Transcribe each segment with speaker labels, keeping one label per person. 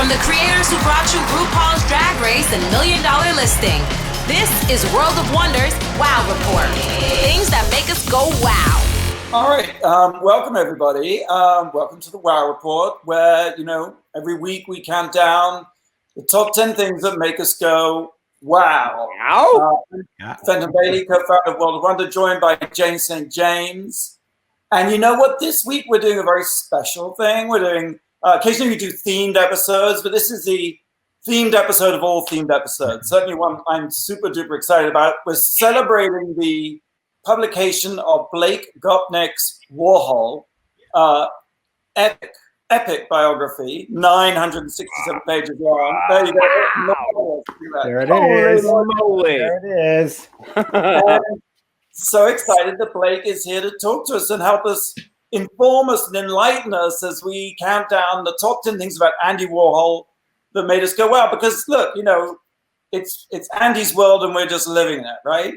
Speaker 1: From the creators who brought you RuPaul's Drag Race and $1 Million Listing, this is World of Wonders Wow Report. Things that make us go wow.
Speaker 2: All right, welcome everybody. Welcome to the Wow Report, where, every week we count down the top 10 things that make us go wow. Fenton Bailey, co-founder of World of Wonder, joined by Jane St. James. And you know what? This week we're doing a very special thing. We're doing, occasionally we do themed episodes, but this is the themed episode of all themed episodes. Certainly one I'm super duper excited about. We're celebrating the publication of Blake Gopnik's Warhol, epic biography, 967 pages long. There you go.
Speaker 3: Wow. There it is. There it is.
Speaker 2: So excited that Blake is here to talk to us and help us, inform us and enlighten us as we count down the top 10 things about Andy Warhol that made us go, wow. Because look, it's Andy's world and we're just living it, right?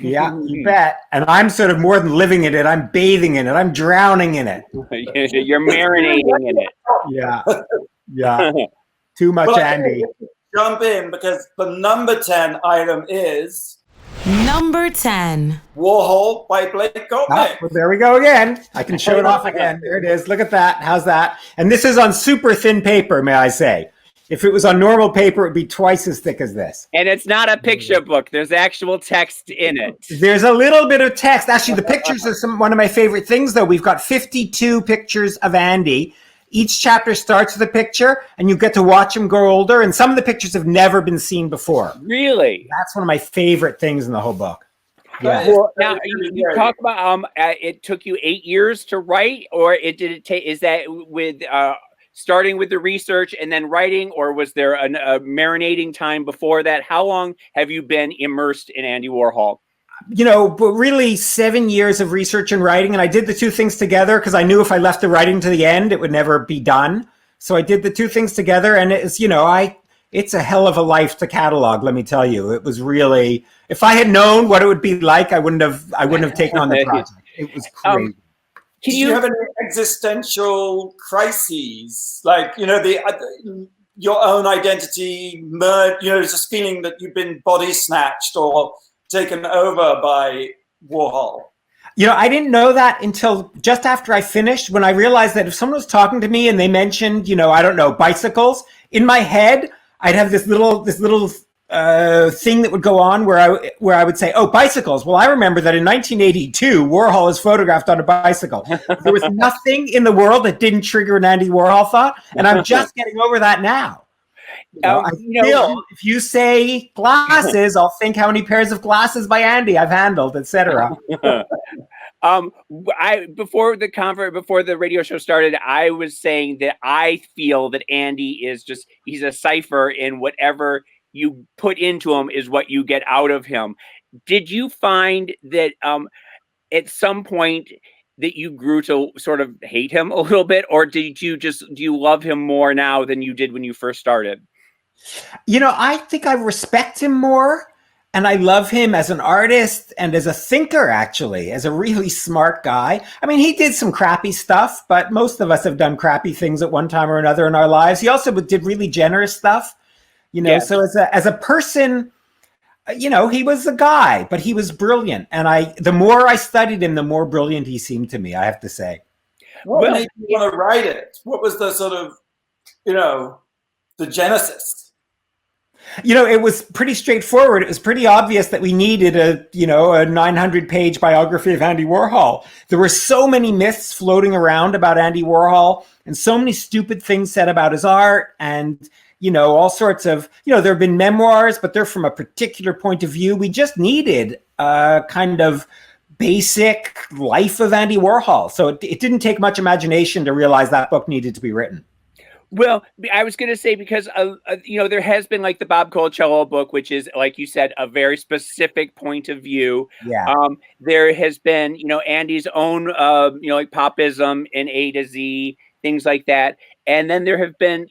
Speaker 3: Yeah, you bet. And I'm sort of more than living in it. I'm bathing in it. I'm drowning in it.
Speaker 4: You're marinating in it.
Speaker 3: Yeah. Too much Andy.
Speaker 2: Jump in because the number 10 item is...
Speaker 1: Number 10.
Speaker 2: Warhol by Blake Gopnik.
Speaker 3: Well, there we go again. I can show it off again. There it is. Look at that. How's that? And this is on super thin paper, may I say. If it was on normal paper, it would be twice as thick as this.
Speaker 4: And it's not a picture book. There's actual text in it.
Speaker 3: There's a little bit of text. Actually, the pictures are one of my favorite things, though. We've got 52 pictures of Andy. Each chapter starts with a picture, and you get to watch him grow older. And some of the pictures have never been seen before.
Speaker 4: Really?
Speaker 3: That's one of my favorite things in the whole book.
Speaker 4: Yeah. Well, now, you talk about it took you 8 yees to write, or did it take? Is that with starting with the research and then writing, or was there a marinating time before that? How long have you been immersed in Andy Warhol?
Speaker 3: But really 7 years of research and writing. And I did the two things together because I knew if I left the writing to the end, it would never be done. So I did the two things together. And it's, it's a hell of a life to catalog. Let me tell you, it was really, if I had known what it would be like, I wouldn't have taken on the project. It was crazy.
Speaker 2: Do you have any existential crises? Like, your own identity, just feeling that you've been body snatched or taken over by Warhol?
Speaker 3: I didn't know that until just after I finished, when I realized that if someone was talking to me and they mentioned, bicycles, in my head, I'd have this little thing that would go on where I would say, oh, bicycles. Well, I remember that in 1982, Warhol was photographed on a bicycle. There was nothing in the world that didn't trigger an Andy Warhol thought, and I'm just getting over that now. If you say glasses, I'll think how many pairs of glasses by Andy I've handled, etc.
Speaker 4: Before the radio show started, I was saying that I feel that Andy is he's a cipher, in whatever you put into him is what you get out of him. Did you find that at some point that you grew to sort of hate him a little bit, or do you love him more now than you did when you first started?
Speaker 3: I think I respect him more, and I love him as an artist and as a thinker, actually, as a really smart guy. I mean, he did some crappy stuff, but most of us have done crappy things at one time or another in our lives. He also did really generous stuff, yes. So as a person, he was a guy, but he was brilliant. And the more I studied him, the more brilliant he seemed to me, I have to say.
Speaker 2: What made you want to write it? What was the sort of, the genesis?
Speaker 3: It was pretty straightforward. It was pretty obvious that we needed a 900-page biography of Andy Warhol. There were so many myths floating around about Andy Warhol and so many stupid things said about his art and, all sorts of, there have been memoirs, but they're from a particular point of view. We just needed a kind of basic life of Andy Warhol. So it didn't take much imagination to realize that book needed to be written.
Speaker 4: Well, I was going to say, because, there has been like the Bob Colcello book, which is, like you said, a very specific point of view.
Speaker 3: Yeah.
Speaker 4: There has been, Andy's own, like popism in A to Z, things like that. And then there have been,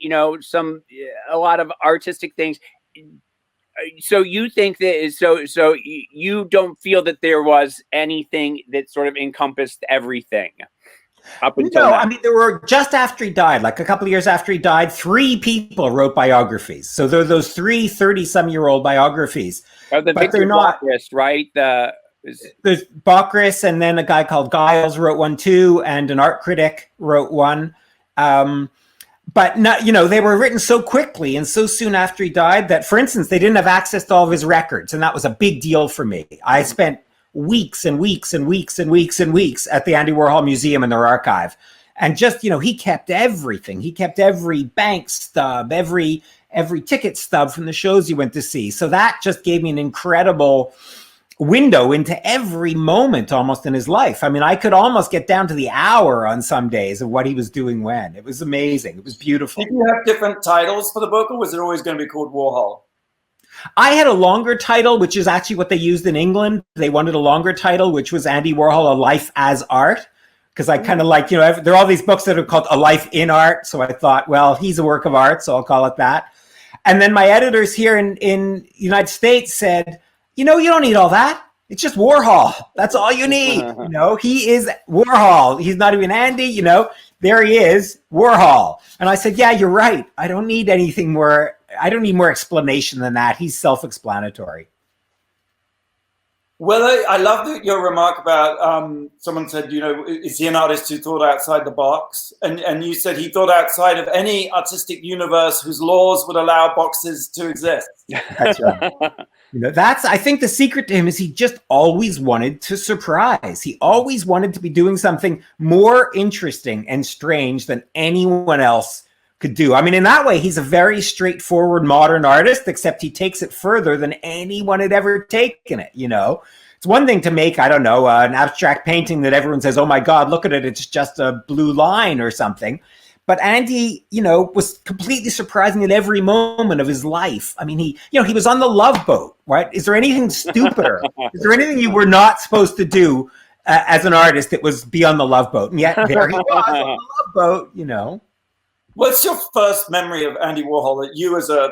Speaker 4: a lot of artistic things. So you think that so you don't feel that there was anything that sort of encompassed everything? up until
Speaker 3: No,
Speaker 4: now.
Speaker 3: I mean, there were, just after he died, like a couple of years after he died, 3 people wrote biographies. So there are those 3 30-some-year-old biographies.
Speaker 4: The
Speaker 3: but
Speaker 4: Victor
Speaker 3: they're not.
Speaker 4: Bockris, right?
Speaker 3: There's Bockris, and then a guy called Giles wrote one too, and an art critic wrote one. But not, they were written so quickly and so soon after he died that, for instance, they didn't have access to all of his records, and that was a big deal for me. I spent weeks and weeks and weeks and weeks and weeks at the Andy Warhol Museum in their archive, and just he kept everything. He kept every bank stub, every ticket stub from the shows you went to see. So that just gave me an incredible window into every moment almost in his life. I mean, I could almost get down to the hour on some days of what he was doing when. It was amazing. It was beautiful.
Speaker 2: Did you have different titles for the book, or was it always going to be called Warhol?
Speaker 3: I had a longer title, which is actually what they used in England. They wanted a longer title, which was Andy Warhol, A Life as Art. Because I kind of like, there are all these books that are called A Life in Art. So I thought, well, he's a work of art, so I'll call it that. And then my editors here in the United States said, you don't need all that. It's just Warhol. That's all you need. He is Warhol. He's not even Andy, there he is, Warhol. And I said, yeah, you're right. I don't need anything more. I don't need more explanation than that. He's self-explanatory.
Speaker 2: Well, I love your remark about someone said, is he an artist who thought outside the box? And you said he thought outside of any artistic universe whose laws would allow boxes to exist.
Speaker 3: That's right. I think the secret to him is he just always wanted to surprise. He always wanted to be doing something more interesting and strange than anyone else could do. I mean, in that way, he's a very straightforward modern artist, except he takes it further than anyone had ever taken it, It's one thing to make, I don't know, an abstract painting that everyone says, oh my God, look at it, it's just a blue line or something. But Andy, was completely surprising at every moment of his life. I mean, he was on the Love Boat, right? Is there anything stupider? Is there anything you were not supposed to do as an artist that was be on the Love Boat? And yet there he was on the Love Boat,
Speaker 2: What's your first memory of Andy Warhol that you as a,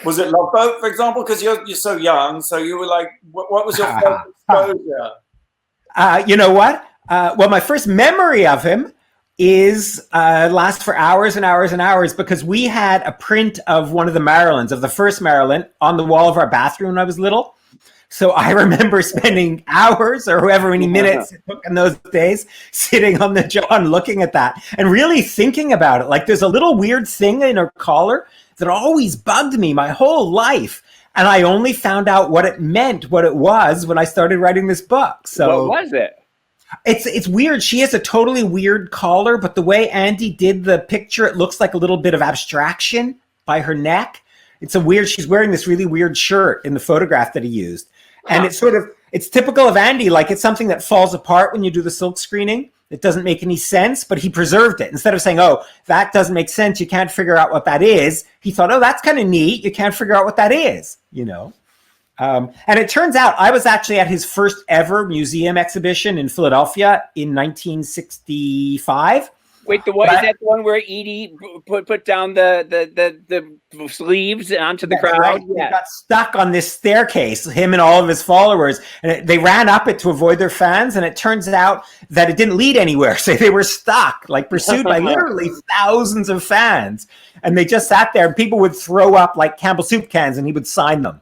Speaker 2: was it Love Boat, for example? Because you're so young. So you were like, what was your first exposure?
Speaker 3: You know what? Well, my first memory of him is lasts for hours and hours and hours, because we had a print of one of the Marilyns, of the first Marilyn, on the wall of our bathroom when I was little. So I remember spending hours or however many minutes it took in those days sitting on the John looking at that and really thinking about it. Like, there's a little weird thing in her collar that always bugged me my whole life. And I only found out what it meant, what it was, when I started writing this book. So
Speaker 4: what was it?
Speaker 3: It's weird. She has a totally weird collar, but the way Andy did the picture, it looks like a little bit of abstraction by her neck. She's wearing this really weird shirt in the photograph that he used. And it's typical of Andy. Like, it's something that falls apart when you do the silk screening. It doesn't make any sense, but he preserved it. Instead of saying, oh, that doesn't make sense, you can't figure out what that is, he thought, oh, that's kind of neat, you can't figure out what that is, And it turns out I was actually at his first ever museum exhibition in Philadelphia in 1965.
Speaker 4: Wait, is that the one where Edie put down the sleeves onto the crowd?
Speaker 3: Right. Yeah. He got stuck on this staircase, him and all of his followers, and they ran up it to avoid their fans, and it turns out that it didn't lead anywhere. So they were stuck, like pursued by literally thousands of fans, and they just sat there, and people would throw up like Campbell soup cans, and he would sign them.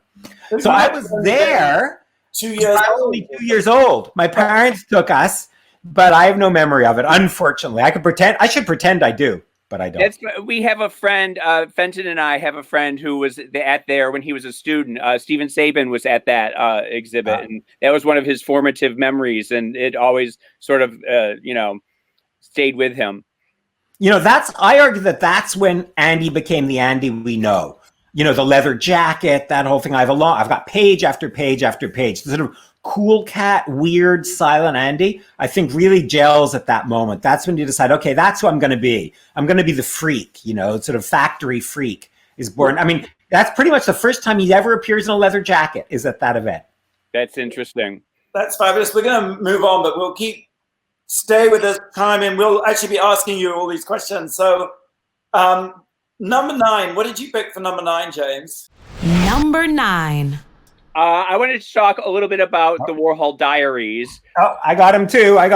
Speaker 3: So I was there.
Speaker 2: 2 years old.
Speaker 3: I was only 2 years old. My parents took us, but I have no memory of it, unfortunately. I should pretend I do, but I don't.
Speaker 4: We have a friend, Fenton and I have a friend who was at there when he was a student. Steven Sabin was at that exhibit, and that was one of his formative memories, and it always sort of, stayed with him.
Speaker 3: I argue that's when Andy became the Andy we know. The leather jacket, that whole thing. I've got page after page after page. The sort of cool cat, weird, silent Andy, I think really gels at that moment. That's when you decide, okay, that's who I'm going to be. I'm going to be the freak, sort of factory freak is born. I mean, that's pretty much the first time he ever appears in a leather jacket is at that event.
Speaker 4: That's interesting.
Speaker 2: That's fabulous. We're going to move on, but we'll stay with us time, and we'll actually be asking you all these questions. So, number 9, what did you pick for number 9, James?
Speaker 1: Number 9.
Speaker 4: I wanted to talk a little bit about the Warhol Diaries.
Speaker 3: Oh, I got him too.
Speaker 4: Yeah.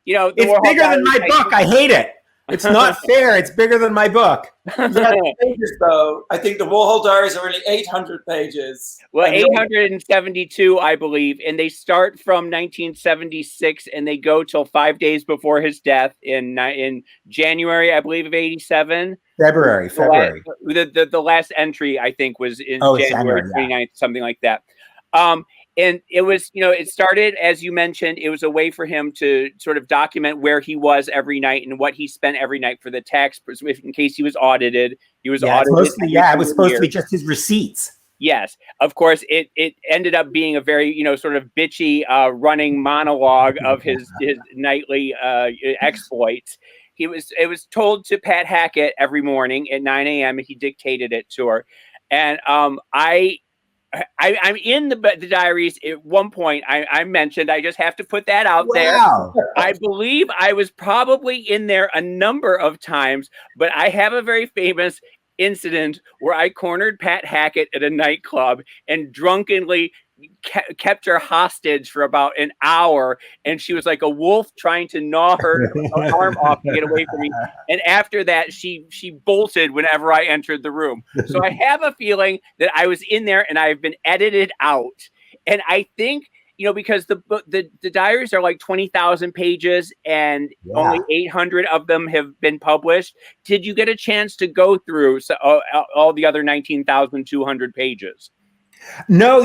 Speaker 3: It's
Speaker 4: Warhol
Speaker 3: bigger than my
Speaker 4: Diaries,
Speaker 3: book. I hate it. It's not fair. It's bigger than my book.
Speaker 2: Pages, though. I think the Warhol Diaries are only 800 pages.
Speaker 4: Well, 872, I believe, and they start from 1976 and they go till 5 days before his death in January, I believe, of 87.
Speaker 3: February.
Speaker 4: The last entry, I think, was in January 29th, something like that. And it was, it started, as you mentioned, it was a way for him to sort of document where he was every night and what he spent every night for the tax, in case he was audited. He was audited.
Speaker 3: Mostly, it was supposed to be just his receipts.
Speaker 4: Yes, of course, it ended up being a very, sort of bitchy running monologue of his nightly exploits. It was told to Pat Hackett every morning at 9 a.m. and he dictated it to her. And I'm in the diaries. At one point, I mentioned, I just have to put that out there. I believe I was probably in there a number of times, but I have a very famous incident where I cornered Pat Hackett at a nightclub and drunkenly kept her hostage for about an hour, and she was like a wolf trying to gnaw her arm off to get away from me. And after that, she bolted whenever I entered the room. So I have a feeling that I was in there and I've been edited out. And I think, because the diaries are like 20,000 pages and only 800 of them have been published. Did you get a chance to go through all the other 19,200 pages?
Speaker 3: No,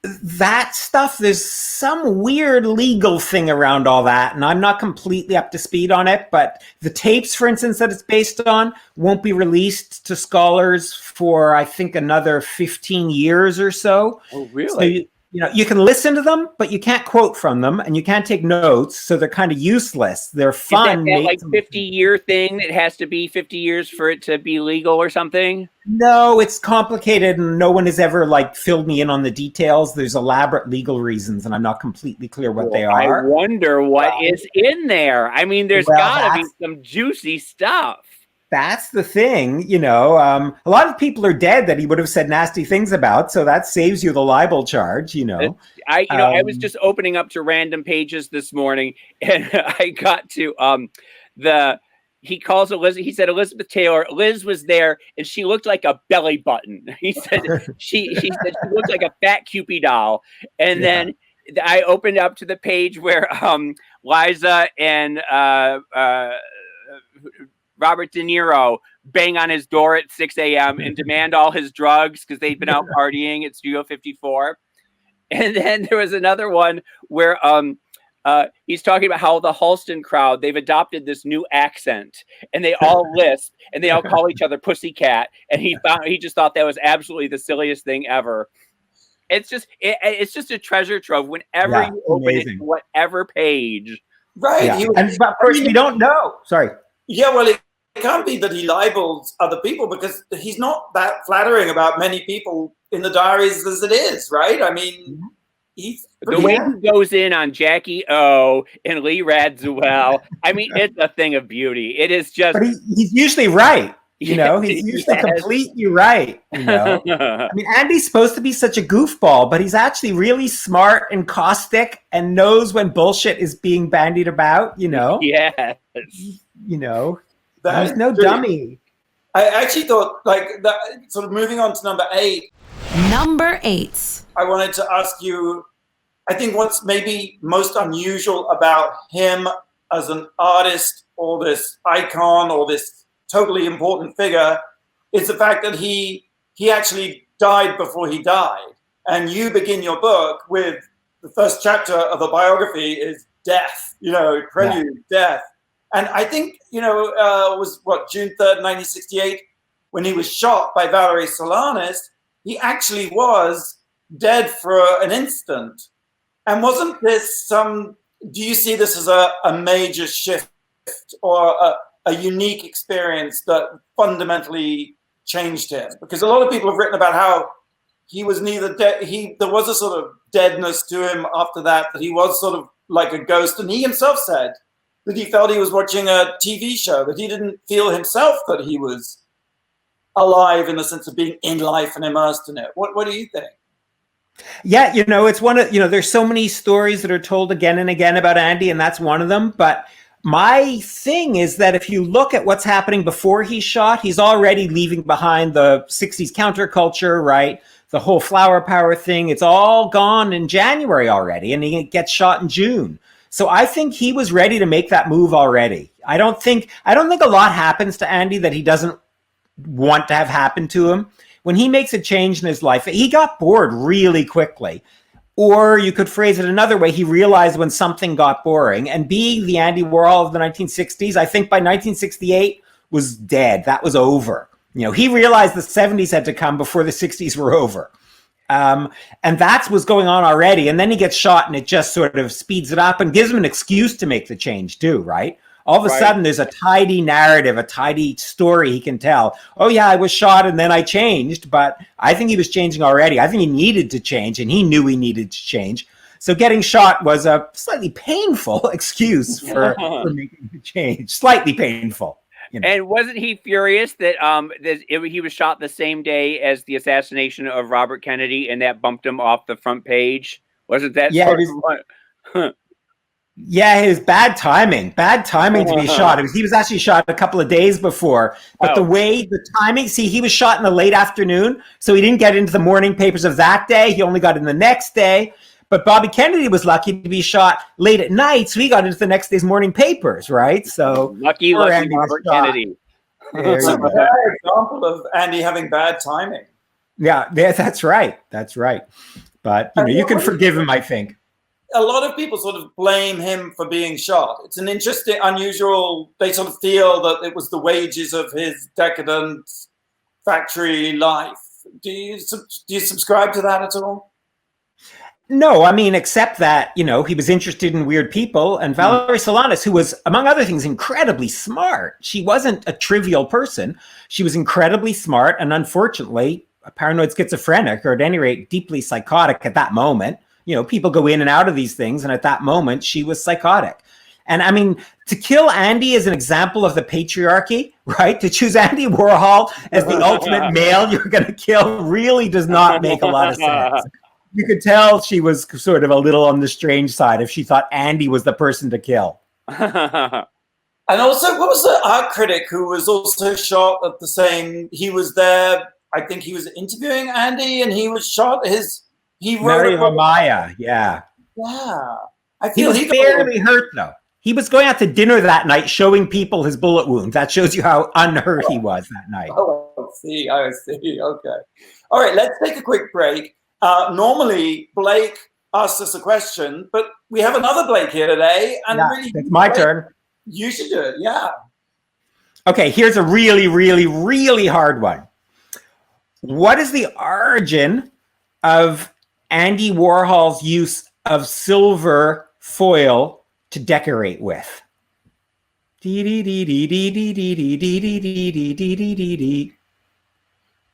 Speaker 3: that stuff, there's some weird legal thing around all that, and I'm not completely up to speed on it, but the tapes, for instance, that it's based on won't be released to scholars for, I think, another 15 years or so.
Speaker 4: Oh, really?
Speaker 3: So, you can listen to them, but you can't quote from them, and you can't take notes, so they're kind of useless. They're fun.
Speaker 4: Is that like 50-year thing? It has to be 50 years for it to be legal or something?
Speaker 3: No, it's complicated, and no one has ever filled me in on the details. There's elaborate legal reasons, and I'm not completely clear what they are.
Speaker 4: I wonder what is in there. I mean, there's got to be some juicy stuff.
Speaker 3: That's the thing, a lot of people are dead that he would have said nasty things about, so that saves you the libel charge,
Speaker 4: I was just opening up to random pages this morning, and I got to he calls Elizabeth. He said Elizabeth Taylor. Liz was there, and she looked like a belly button. He said she said she looked like a fat Cupid doll. And then I opened up to the page where Liza and Robert De Niro bang on his door at 6 a.m. and demand all his drugs because they'd been out partying at Studio 54. And then there was another one where he's talking about how the Halston crowd, they've adopted this new accent and they all lisp and they all call each other pussycat. And he just thought that was absolutely the silliest thing ever. It's just a treasure trove whenever you open it, whatever page.
Speaker 2: Right.
Speaker 3: Yeah. But of course, we don't know. Sorry.
Speaker 2: Yeah, well, it can't be that he libels other people because he's not that flattering about many people in the diaries as it is, right? I mean, he's
Speaker 4: the way he goes in on Jackie O and Lee Radziwill. I mean, it's a thing of beauty. It is just.
Speaker 3: But he's usually right. He's usually completely right. I mean, Andy's supposed to be such a goofball, but he's actually really smart and caustic and knows when bullshit is being bandied about.
Speaker 4: Yes.
Speaker 3: There's no dummy.
Speaker 2: I actually thought, that, sort of moving on to number 8.
Speaker 1: Number 8.
Speaker 2: I wanted to ask you, I think what's maybe most unusual about him as an artist or this icon or this totally important figure is the fact that he actually died before he died. And you begin your book with the first chapter of a biography is death, prelude, death. And I think, it was June 3rd, 1968, when he was shot by Valerie Solanas, he actually was dead for an instant. And wasn't this do you see this as a major shift or a unique experience that fundamentally changed him? Because a lot of people have written about how he was neither dead, there was a sort of deadness to him after that he was sort of like a ghost. And he himself said that he felt he was watching a TV show, that he didn't feel himself that he was alive in the sense of being in life and immersed in it. What do you think?
Speaker 3: Yeah, it's one of, there's so many stories that are told again and again about Andy, and that's one of them. But my thing is that if you look at what's happening before he's shot, he's already leaving behind the 60s counterculture, right? The whole flower power thing, it's all gone in January already, and he gets shot in June. So I think he was ready to make that move already. I don't think a lot happens to Andy that he doesn't want to have happen to him. When he makes a change in his life, he got bored really quickly. Or you could phrase it another way. He realized when something got boring. And being the Andy Warhol of the 1960s, I think by 1968 was dead. That was over. He realized the 70s had to come before the 60s were over. And that's what's going on already. And then he gets shot and it just sort of speeds it up and gives him an excuse to make the change too, right? All of a sudden, there's a tidy narrative, a tidy story he can tell. Oh, yeah, I was shot and then I changed, but I think he was changing already. I think he needed to change, and he knew he needed to change. So getting shot was a slightly painful excuse for making the change. Slightly painful.
Speaker 4: And wasn't he furious that he was shot the same day as the assassination of Robert Kennedy, and that bumped him off the front page? Wasn't that sort of...
Speaker 3: Yeah, it was bad timing. Bad timing to be shot. He was actually shot a couple of days before. But the timing, he was shot in the late afternoon, so he didn't get into the morning papers of that day. He only got in the next day. But Bobby Kennedy was lucky to be shot late at night, so he got into the next day's morning papers, right? So
Speaker 4: lucky Robert Kennedy.
Speaker 2: It's a bad example of Andy having bad timing.
Speaker 3: Yeah, that's right. That's right. But you can forgive him, I think.
Speaker 2: A lot of people sort of blame him for being shot. It's an interesting, unusual, they sort of feel that it was the wages of his decadent factory life. Do you subscribe to that at all?
Speaker 3: No, I mean, except that, he was interested in weird people. And Valerie Solanas, who was, among other things, incredibly smart. She wasn't a trivial person. She was incredibly smart and, unfortunately, a paranoid schizophrenic, or at any rate, deeply psychotic at that moment. People go in and out of these things. And at that moment, she was psychotic. And I mean, to kill Andy is an example of the patriarchy, right? To choose Andy Warhol as the ultimate male you're going to kill really does not make a lot of sense. You could tell she was sort of a little on the strange side if she thought Andy was the person to kill.
Speaker 2: And also, what was the art critic who was also shot at the same, he was there, I think he was interviewing Andy and he was shot, he wrote
Speaker 3: Mary Maya, yeah.
Speaker 2: Yeah.
Speaker 3: He was barely hurt, though. He was going out to dinner that night showing people his bullet wound. That shows you how unhurt he was that night.
Speaker 2: Oh, I see. Okay. All right, let's take a quick break. Normally, Blake asks us a question, but we have another Blake here today. And really,
Speaker 3: it's my turn.
Speaker 2: You should do it, yeah.
Speaker 3: Okay, here's a really, really, really hard one. What is the origin of Andy Warhol's use of silver foil to decorate with?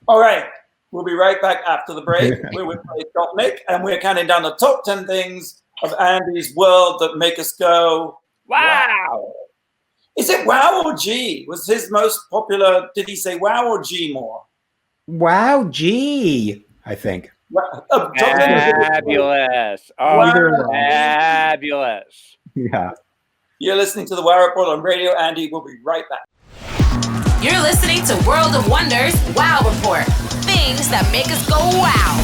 Speaker 2: All right. We'll be right back after the break. We're with Gopnik, and we're counting down the top 10 things of Andy's world that make us go, wow. Is it wow or G? Was his most popular, did he say wow or G more?
Speaker 3: Wow, G, I think.
Speaker 4: Fabulous. Oh, fabulous.
Speaker 3: Yeah.
Speaker 2: You're listening to the Wow Report on Radio Andy. We'll be right back.
Speaker 1: You're listening to World of Wonders Wow Report. Things that make us go wow.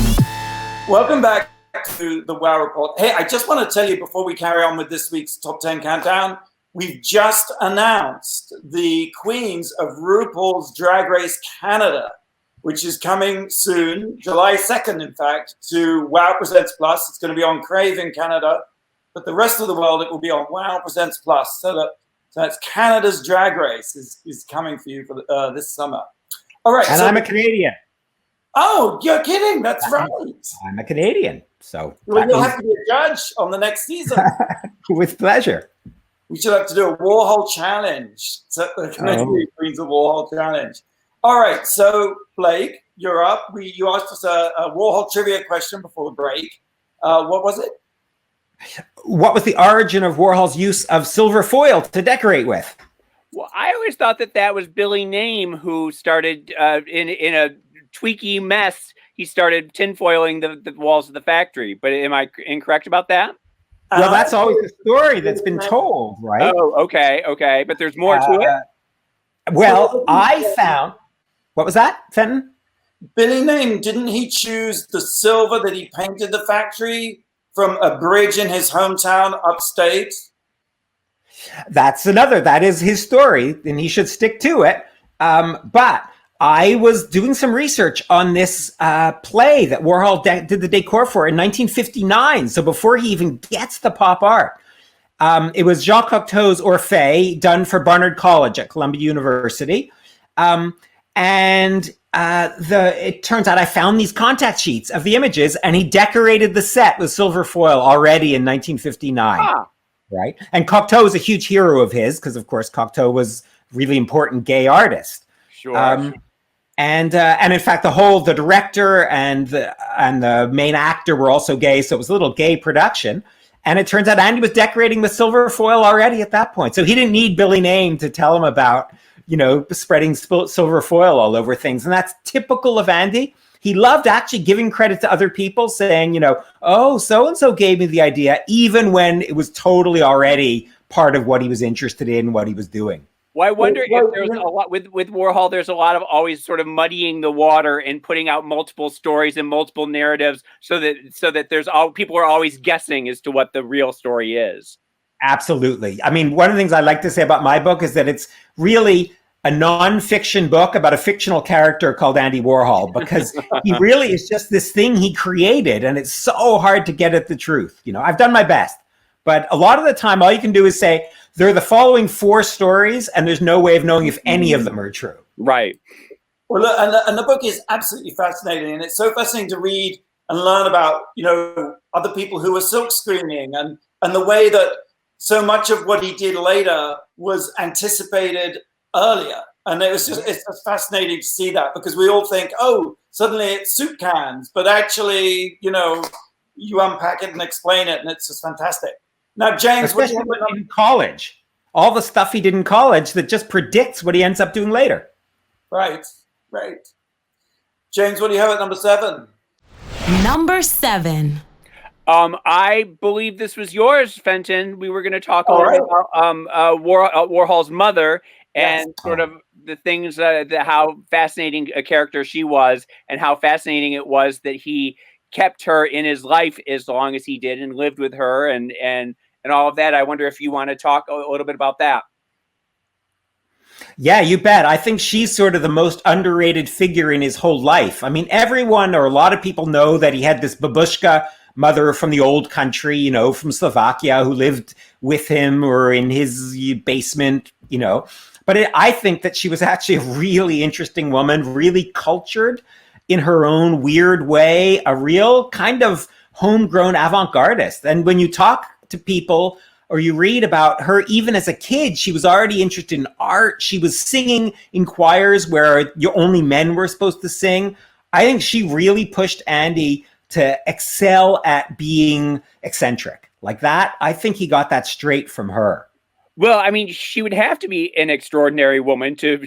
Speaker 2: Welcome back to the Wow Report. Hey, I just want to tell you before we carry on with this week's Top 10 Countdown, we've just announced the queens of RuPaul's Drag Race Canada, which is coming soon, July 2nd, in fact, to Wow Presents Plus. It's going to be on Crave in Canada, but the rest of the world, it will be on Wow Presents Plus. So that's Canada's Drag Race is coming for you for this summer. All right.
Speaker 3: And I'm a Canadian.
Speaker 2: Oh, you're kidding. That's right.
Speaker 3: I'm a Canadian. So
Speaker 2: you'll have to be a judge on the next season.
Speaker 3: With pleasure.
Speaker 2: We should have to do a Warhol challenge. The Canadian Queens of Warhol challenge. All right. So, Blake, you're up. You asked us a Warhol trivia question before the break. What was it?
Speaker 3: What was the origin of Warhol's use of silver foil to decorate with?
Speaker 4: Well, I always thought that was Billy Name who started in a tweaky mess. He started tinfoiling the walls of the factory. But am I incorrect about that?
Speaker 3: Well, that's always the story that's been told, right?
Speaker 4: Oh, okay. But there's more to it.
Speaker 3: Well, I found... What was that, Fenton?
Speaker 2: Billy Name, didn't he choose the silver that he painted the factory from a bridge in his hometown upstate?
Speaker 3: That is his story, and he should stick to it. But I was doing some research on this play that Warhol did the decor for in 1959. So before he even gets the pop art, it was Jacques Cocteau's Orphée, done for Barnard College at Columbia University. It turns out I found these contact sheets of the images, and he decorated the set with silver foil already in 1959. Ah. Right. And Cocteau is a huge hero of his because, of course, Cocteau was a really important gay artist.
Speaker 4: Sure.
Speaker 3: And in fact, the director and the main actor were also gay. So it was a little gay production. And it turns out Andy was decorating with silver foil already at that point. So he didn't need Billy Name to tell him about, spreading silver foil all over things. And that's typical of Andy. He loved actually giving credit to other people, saying, oh, so-and-so gave me the idea, even when it was totally already part of what he was interested in, what he was doing.
Speaker 4: Well, I wonder if there's a lot with Warhol, there's a lot of always sort of muddying the water and putting out multiple stories and multiple narratives so that people are always guessing as to what the real story is.
Speaker 3: Absolutely. I mean, one of the things I like to say about my book is that it's really a non-fiction book about a fictional character called Andy Warhol, because he really is just this thing he created, and it's so hard to get at the truth. I've done my best, but a lot of the time, all you can do is say, there are the following 4 stories, and there's no way of knowing if any of them are true.
Speaker 4: Right.
Speaker 2: Well, look, and the book is absolutely fascinating, and it's so fascinating to read and learn about, other people who were silk screening and the way that so much of what he did later was anticipated earlier. And it's just fascinating to see that, because we all think, oh, suddenly it's soup cans, but actually, you unpack it and explain it, and it's just fantastic. Now, James,
Speaker 3: especially in college, all the stuff he did in college that just predicts what he ends up doing later.
Speaker 2: Right. James, what do you have at number 7?
Speaker 1: Number 7.
Speaker 4: I believe this was yours, Fenton. We were going to talk a little bit about Warhol's mother and sort of the things, how fascinating a character she was, and how fascinating it was that he kept her in his life as long as he did and lived with her and all of that. I wonder if you want to talk a little bit about that.
Speaker 3: Yeah, you bet. I think she's sort of the most underrated figure in his whole life. I mean, everyone or a lot of people know that he had this babushka mother from the old country, from Slovakia, who lived with him or in his basement, But I think that she was actually a really interesting woman, really cultured in her own weird way, a real kind of homegrown avant-gardist. And when you talk to people or you read about her, even as a kid, she was already interested in art. She was singing in choirs where only men were supposed to sing. I think she really pushed Andy to excel at being eccentric like that. I think he got that straight from her.
Speaker 4: Well, I mean, she would have to be an extraordinary woman to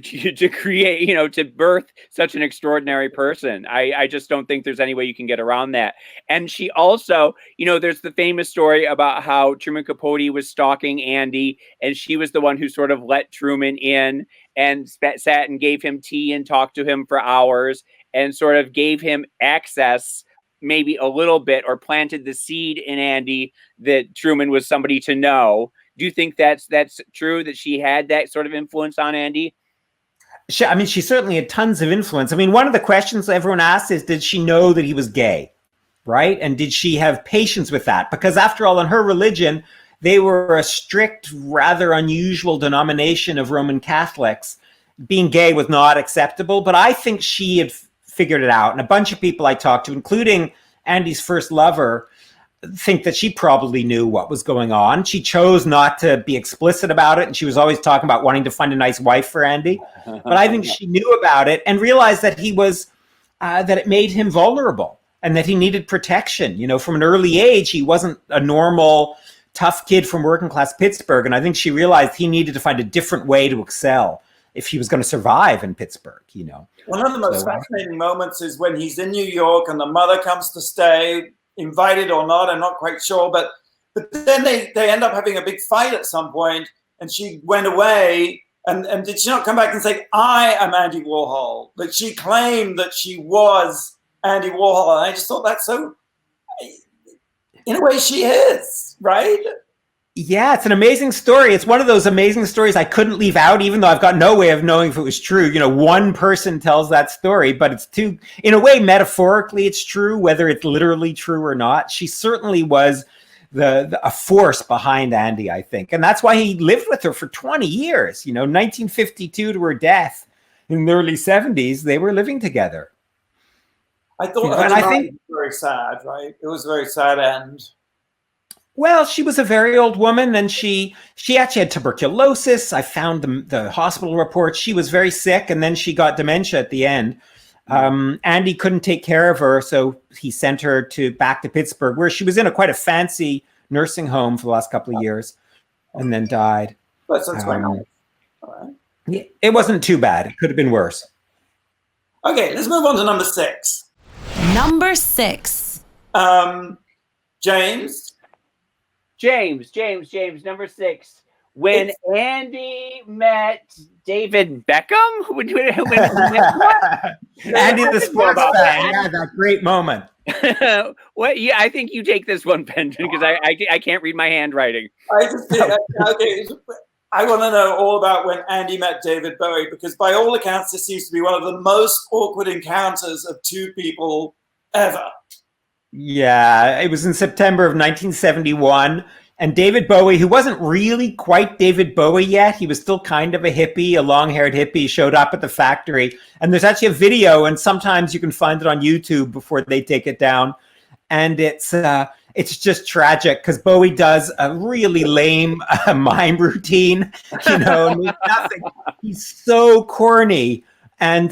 Speaker 4: create, to birth such an extraordinary person. I just don't think there's any way you can get around that. And she also, there's the famous story about how Truman Capote was stalking Andy, and she was the one who sort of let Truman in and sat and gave him tea and talked to him for hours and sort of gave him access maybe a little bit, or planted the seed in Andy that Truman was somebody to know. Do you think that's true, that she had that sort of influence on Andy?
Speaker 3: She certainly had tons of influence. I mean, one of the questions everyone asks is, did she know that he was gay, right? And did she have patience with that? Because after all, in her religion, they were a strict, rather unusual denomination of Roman Catholics. Being gay was not acceptable, but I think she had figured it out. And a bunch of people I talked to, including Andy's first lover, think that she probably knew what was going on. She chose not to be explicit about it, and she was always talking about wanting to find a nice wife for Andy. But I think she knew about it and realized that he was that it made him vulnerable and that he needed protection. From an early age, he wasn't a normal tough kid from working class Pittsburgh. And I think she realized he needed to find a different way to excel if he was going to survive in Pittsburgh, you know.
Speaker 2: One of the most fascinating moments is when he's in New York and the mother comes to stay, invited or not, I'm not quite sure, but then they end up having a big fight at some point, and she went away, and did she not come back and say, I am Andy Warhol? But she claimed that she was Andy Warhol, and I just thought that's so, in a way she is, right?
Speaker 3: Yeah, it's an amazing story. It's one of those amazing stories I couldn't leave out, even though I've got no way of knowing if it was true. You know, one person tells that story, but it's too, in a way, metaphorically, it's true, whether it's literally true or not. She certainly was a force behind Andy, I think. And that's why he lived with her for 20 years, you know, 1952 to her death in the early 70s, they were living together.
Speaker 2: I thought, and I think it was very sad, right? It was a very sad end.
Speaker 3: Well, she was a very old woman, and she actually had tuberculosis. I found the hospital reports. She was very sick, and then she got dementia at the end. Andy couldn't take care of her, so he sent her back to Pittsburgh, where she was in quite a fancy nursing home for the last couple of years, and then died.
Speaker 2: That sounds quite nice. All right.
Speaker 3: Yeah, it wasn't too bad. It could have been worse.
Speaker 2: Okay, let's move on to number 6.
Speaker 1: Number 6.
Speaker 4: James, number 6. When Andy met David Beckham?
Speaker 3: Andy the sports fan. Yeah, that great moment.
Speaker 4: What? Yeah, I think you take this one, Benton, because I can't read my handwriting.
Speaker 2: I want to know all about when Andy met David Bowie, because by all accounts, this seems to be one of the most awkward encounters of two people ever.
Speaker 3: Yeah, it was in September of 1971. And David Bowie, who wasn't really quite David Bowie yet, he was still kind of a hippie, a long-haired hippie, showed up at the factory. And there's actually a video, and sometimes you can find it on YouTube before they take it down. And it's just tragic because Bowie does a really lame mime routine, you know, nothing. He's so corny. And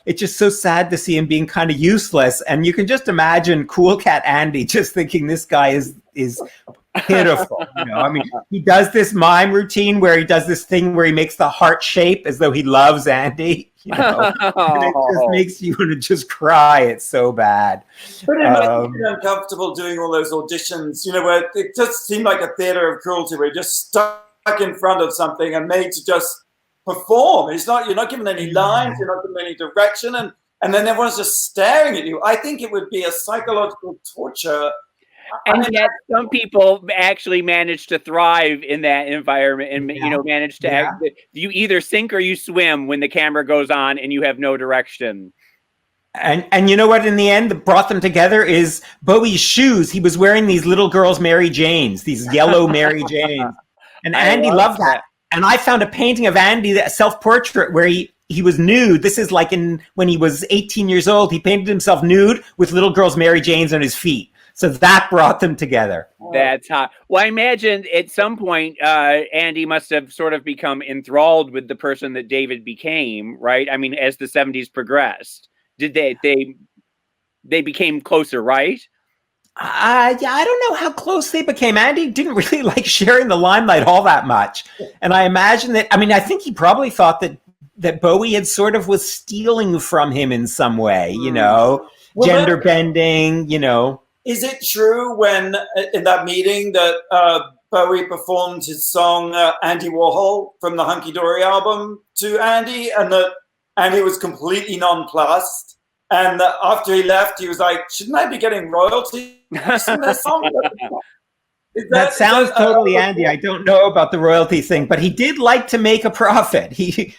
Speaker 3: it's just so sad to see him being kind of useless. And you can just imagine Cool Cat Andy just thinking this guy is pitiful. You know, I mean, he does this mime routine where he does this thing where he makes the heart shape as though he loves Andy. You know, and it just makes you want to just cry. It's so bad.
Speaker 2: But it must be uncomfortable doing all those auditions, you know, where it just seemed like a theater of cruelty where you're just stuck in front of something and made to just perform. You're not given any lines, you're not given any direction, and then everyone's just staring at you. I think it would be a psychological torture.
Speaker 4: And yet some people actually manage to thrive in that environment and, you know, manage to you either sink or you swim when the camera goes on and you have no direction.
Speaker 3: And you know what, in the end, that brought them together is Bowie's shoes. He was wearing these little girls' Mary Janes, these yellow Mary Janes. And Andy loved that. And I found a painting of Andy, a self-portrait, where he was nude. This is like when he was 18 years old. He painted himself nude with little girls' Mary Janes on his feet. So that brought them together.
Speaker 4: That's hot. Well, I imagine at some point, Andy must have sort of become enthralled with the person that David became, right? I mean, as the 70s progressed, did they became closer, right?
Speaker 3: Yeah, I don't know how close they became. Andy didn't really like sharing the limelight all that much. And I imagine that, I mean, I think he probably thought that Bowie had sort of was stealing from him in some way, you know, gender bending, you know.
Speaker 2: Is it true when, in that meeting, that Bowie performed his song Andy Warhol from the Hunky Dory album to Andy, and that Andy was completely nonplussed? And after he left, he was like, shouldn't I be getting royalties from this song?
Speaker 3: That sounds totally Andy. I don't know about the royalty thing, but he did like to make a profit.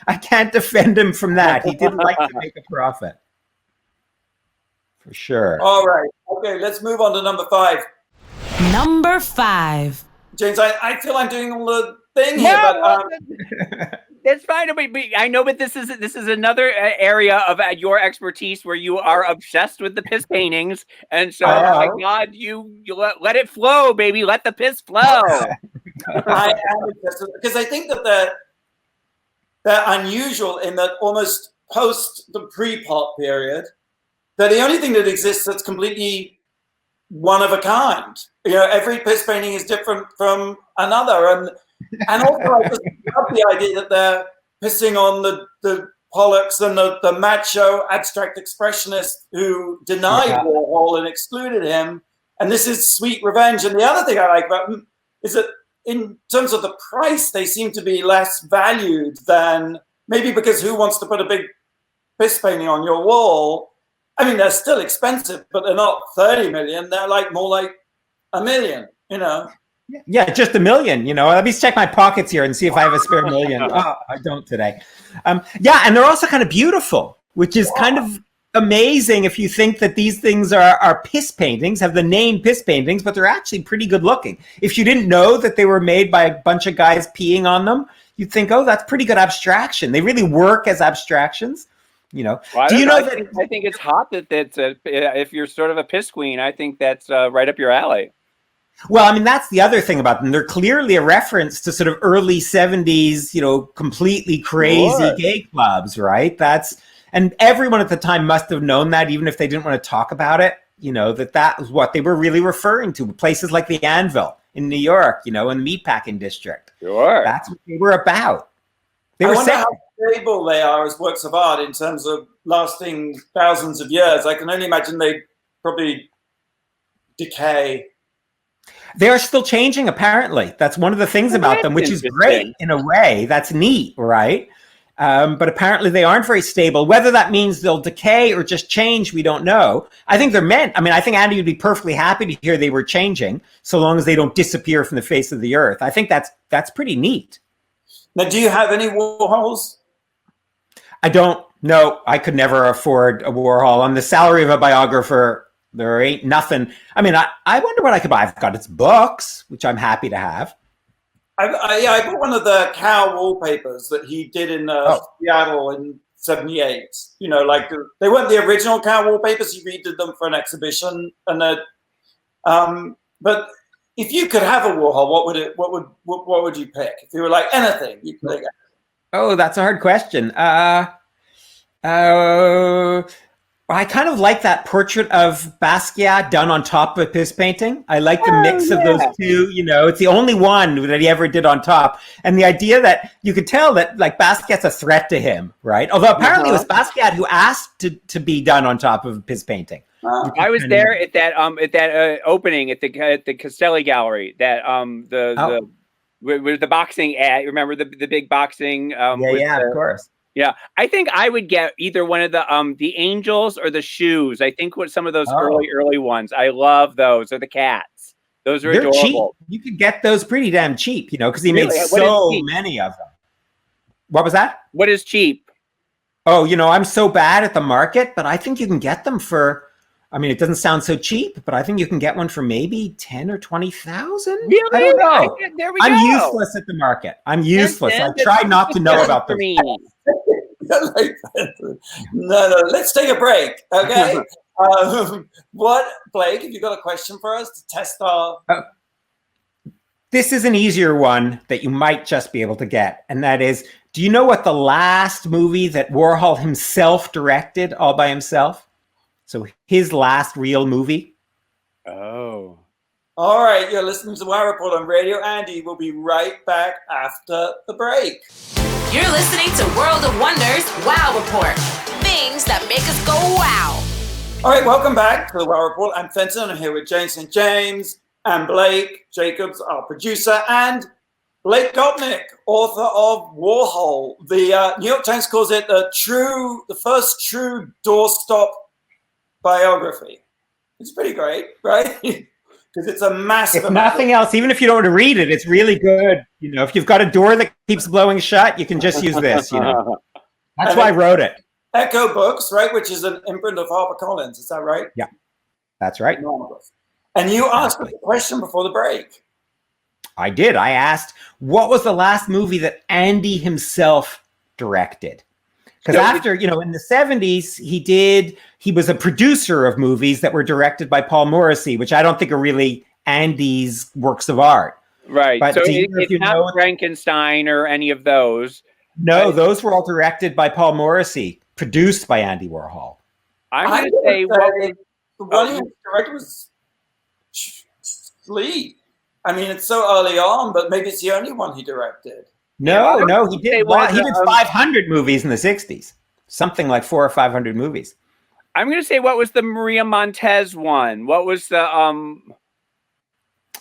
Speaker 3: I can't defend him from that. He did like to make a profit. For sure.
Speaker 2: All right. Okay, let's move on to number 5.
Speaker 1: Number 5.
Speaker 2: James, I feel I'm doing all the thing here, but
Speaker 4: that's fine. I know, but this is another area of your expertise where you are obsessed with the piss paintings, and so my God, you let it flow, baby. Let the piss flow.
Speaker 2: I am obsessed because I think that they're unusual in that almost post the pre-pop period, they're the only thing that exists that's completely one of a kind. You know, every piss painting is different from another, and also I just love the idea that they're pissing on the Pollocks and the macho abstract expressionist who denied Warhol and excluded him. And this is sweet revenge. And the other thing I like about them is that in terms of the price, they seem to be less valued than maybe because who wants to put a big piss painting on your wall? I mean, they're still expensive, but they're not 30 million. They're like more like $1 million, you know?
Speaker 3: Yeah, just $1 million, you know. Let me check my pockets here and see if I have a spare million. Oh, I don't today. Yeah, and they're also kind of beautiful, which is kind of amazing if you think that these things are piss paintings, have the name piss paintings, but they're actually pretty good looking. If you didn't know that they were made by a bunch of guys peeing on them, you'd think, oh, that's pretty good abstraction. They really work as abstractions. You know,
Speaker 4: well,
Speaker 3: do you know
Speaker 4: that? I think it's hot that if you're sort of a piss queen, I think that's right up your alley.
Speaker 3: Well, I mean, that's the other thing about them. They're clearly a reference to sort of early 70s, you know, completely crazy gay clubs, right? And everyone at the time must have known that, even if they didn't want to talk about it, you know, that was what they were really referring to. Places like the Anvil in New York, you know, in the Meatpacking District.
Speaker 4: Sure.
Speaker 3: That's what they were about.
Speaker 2: I wonder how stable they are as works of art in terms of lasting thousands of years. I can only imagine they probably decay.
Speaker 3: They are still changing, apparently. That's one of the things about them, which is great in a way. That's neat, right? But apparently they aren't very stable. Whether that means they'll decay or just change, we don't know. I think they're meant. I mean, I think Andy would be perfectly happy to hear they were changing, so long as they don't disappear from the face of the earth. I think that's pretty neat.
Speaker 2: Now, do you have any Warhols?
Speaker 3: I don't. No, I could never afford a Warhol. On the salary of a biographer, there ain't nothing. I mean, I wonder what I could buy. I've got its books, which I'm happy to have.
Speaker 2: I bought one of the cow wallpapers that he did in Seattle in '78. You know, like they weren't the original cow wallpapers. He redid them for an exhibition, and but if you could have a Warhol, what would you pick? If you were like anything, you could pick it.
Speaker 3: Oh, that's a hard question. I kind of like that portrait of Basquiat done on top of his painting. I like the mix of those two. You know, it's the only one that he ever did on top. And the idea that you could tell that like Basquiat's a threat to him, right? Although apparently it was Basquiat who asked to be done on top of his painting.
Speaker 4: I was there at that opening at the Castelli Gallery. That with the boxing ad. Remember the big boxing?
Speaker 3: Of course.
Speaker 4: Yeah, I think I would get either one of the angels or the shoes. I think what some of those early ones. I love those, or the cats. Those are adorable.
Speaker 3: Cheap. You could get those pretty damn cheap, you know, because he made so many of them. What was that?
Speaker 4: What is cheap?
Speaker 3: Oh, you know, I'm so bad at the market, but I think you can get them for. I mean, it doesn't sound so cheap, but I think you can get one for maybe 10 or 20,000.
Speaker 4: Really?
Speaker 3: I don't know.
Speaker 4: There we
Speaker 3: I'm
Speaker 4: go.
Speaker 3: useless at the market. I'm useless. I try not to know about them.
Speaker 2: No, let's take a break, okay? What, Blake, have you got a question for us to test our...
Speaker 3: This is an easier one that you might just be able to get, and that is, do you know what the last movie that Warhol himself directed all by himself? So his last real movie?
Speaker 4: Oh.
Speaker 2: All right, you're listening to Wow Report on Radio Andy. We'll be right back after the break.
Speaker 1: You're listening to World of Wonders Wow Report. Things that make us go wow.
Speaker 2: All right, welcome back to the Wow Report. I'm Fenton. I'm here with James St. James and Blake Jacobs, our producer, and Blake Gopnik, author of Warhol. The New York Times calls it the first true doorstop biography. It's pretty great, right? Because it's a massive.
Speaker 3: If nothing else, even if you don't want to read it, it's really good. You know, if you've got a door that keeps blowing shut, you can just use this. You know, that's why I wrote it.
Speaker 2: Echo Books, right, which is an imprint of HarperCollins. Is that right?
Speaker 3: Yeah, that's right.
Speaker 2: And you asked me a question before the break.
Speaker 3: I did. I asked, what was the last movie that Andy himself directed? Because after, you know, in the 70s, he was a producer of movies that were directed by Paul Morrissey, which I don't think are really Andy's works of art.
Speaker 4: Right.
Speaker 3: But
Speaker 4: so it's not Frankenstein or any of those.
Speaker 3: No, those were all directed by Paul Morrissey, produced by Andy Warhol.
Speaker 4: I'm going to say
Speaker 2: the one he directed was fleet. I mean, it's so early on, but maybe it's the only one he directed.
Speaker 3: No, he did. He did 500 movies in the 60s. Something like 400 or 500 movies.
Speaker 4: I'm going to say, what was the Maria Montez one? What was the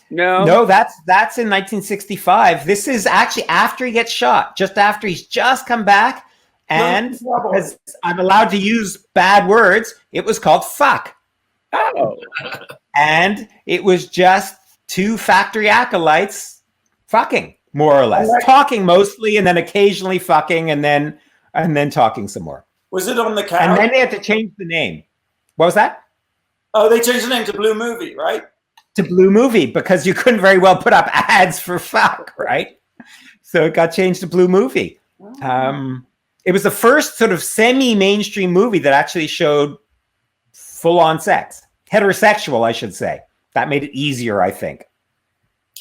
Speaker 4: No,
Speaker 3: that's in 1965. This is actually after he gets shot, just after he's just come back, and because I'm allowed to use bad words, it was called Fuck.
Speaker 4: Oh.
Speaker 3: And it was just two factory acolytes fucking, more or less, talking mostly, and then occasionally fucking, and then talking some more.
Speaker 2: Was it on the couch?
Speaker 3: And then they had to change the name. What was that?
Speaker 2: Oh, they changed the name to Blue Movie, right?
Speaker 3: To Blue Movie, because you couldn't very well put up ads for fuck, right? So it got changed to Blue Movie. It was the first sort of semi-mainstream movie that actually showed full-on sex. Heterosexual, I should say. That made it easier, I think.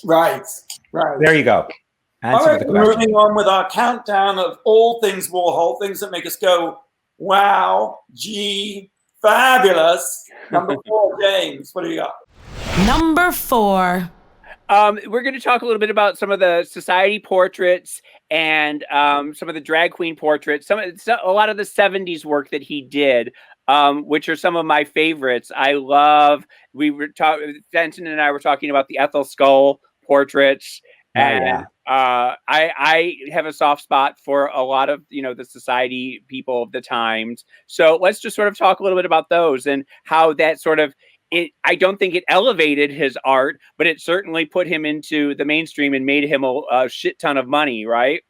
Speaker 2: Right.
Speaker 3: There you go.
Speaker 2: All right, moving on with our countdown of all things Warhol, things that make us go, wow, gee, fabulous. Number 4, James, what do you got?
Speaker 1: Number 4.
Speaker 4: We're going to talk a little bit about some of the society portraits and some of the drag queen portraits, a lot of the 70s work that he did, which are some of my favorites. Fenton and I were talking about the Ethel Skull portraits. And I have a soft spot for a lot of, the society people of the times. So let's just sort of talk a little bit about those and how that sort of, I don't think it elevated his art, but it certainly put him into the mainstream and made him a shit ton of money, right?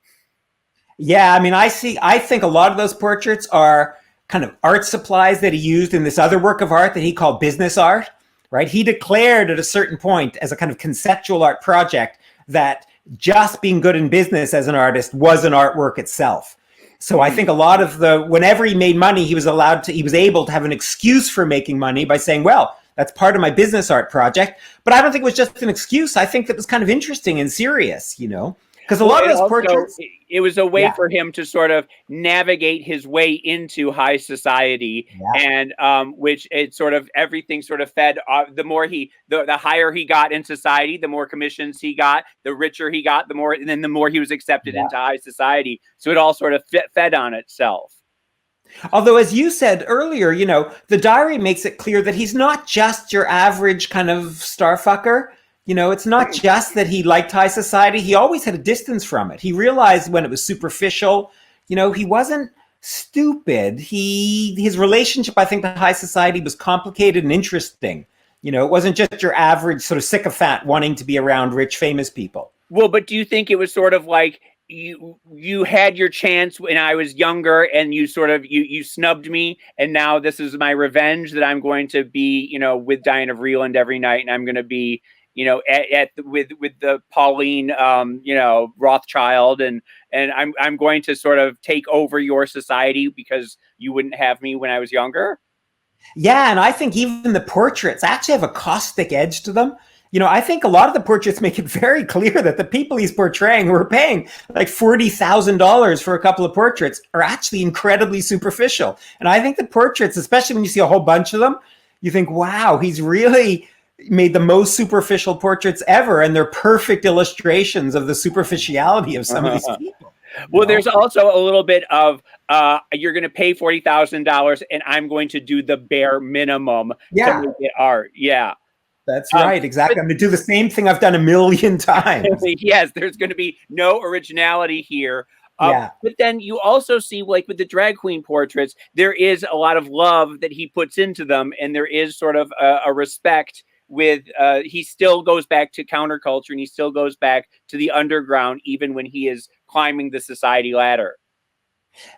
Speaker 3: Yeah, I mean, I think a lot of those portraits are kind of art supplies that he used in this other work of art that he called business art, right? He declared at a certain point as a kind of conceptual art project that just being good in business as an artist was an artwork itself. So I think a lot of whenever he made money, he was able to have an excuse for making money by saying, well, that's part of my business art project. But I don't think it was just an excuse. I think that was kind of interesting and serious, because a lot of those portraits.
Speaker 4: It was a way for him to sort of navigate his way into high society, and which it sort of everything sort of fed. The higher he got in society, the more commissions he got, the richer he got, the more he was accepted into high society. So it all sort of fed on itself.
Speaker 3: Although, as you said earlier, the diary makes it clear that he's not just your average kind of starfucker. It's not just that he liked high society. He always had a distance from it. He realized when it was superficial. He wasn't stupid. His relationship, I think, to high society was complicated and interesting. It wasn't just your average sort of sycophant wanting to be around rich, famous people.
Speaker 4: Well, but do you think it was sort of like you had your chance when I was younger and you sort of you snubbed me, and now this is my revenge that I'm going to be, with Diana Vreeland every night, and I'm going to be, with the Pauline, Rothschild, and I'm going to sort of take over your society because you wouldn't have me when I was younger.
Speaker 3: Yeah, and I think even the portraits actually have a caustic edge to them. I think a lot of the portraits make it very clear that the people he's portraying, who are paying like $40,000 for a couple of portraits, are actually incredibly superficial. And I think the portraits, especially when you see a whole bunch of them, you think, wow, he's really made the most superficial portraits ever, and they're perfect illustrations of the superficiality of some of these people.
Speaker 4: Well, there's also a little bit of you're going to pay $40,000 and I'm going to do the bare minimum to make it art. Yeah.
Speaker 3: That's right. Exactly. I'm going to do the same thing I've done a million times.
Speaker 4: Yes, there's going to be no originality here. But then you also see, like with the drag queen portraits, there is a lot of love that he puts into them, and there is sort of a respect with he still goes back to counterculture, and he still goes back to the underground even when he is climbing the society ladder.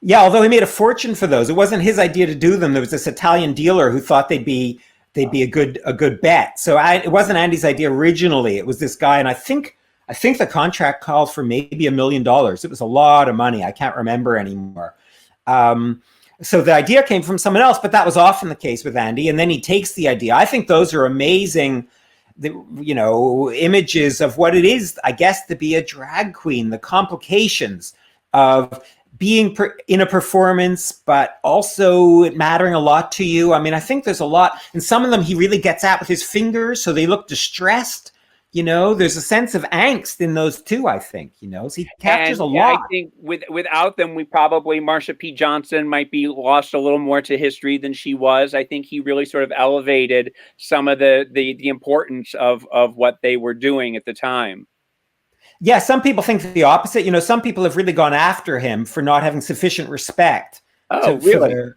Speaker 3: Yeah, although he made a fortune for those. It wasn't his idea to do them. There was this Italian dealer who thought they'd be a good bet. So it wasn't Andy's idea originally. It was this guy, and I think the contract called for maybe $1 million. It was a lot of money. I can't remember anymore. So the idea came from someone else, but that was often the case with Andy. And then he takes the idea. I think those are amazing, images of what it is, I guess, to be a drag queen, the complications of being in a performance, but also it mattering a lot to you. I mean, I think there's a lot, and some of them he really gets at with his fingers, so they look distressed. You know, there's a sense of angst in those two, I think, you know, so he captures a lot.
Speaker 4: I think without them, Marsha P. Johnson might be lost a little more to history than she was. I think he really sort of elevated some of the importance of what they were doing at the time.
Speaker 3: Yeah, some people think the opposite. You know, some people have really gone after him for not having sufficient respect.
Speaker 4: Oh, really?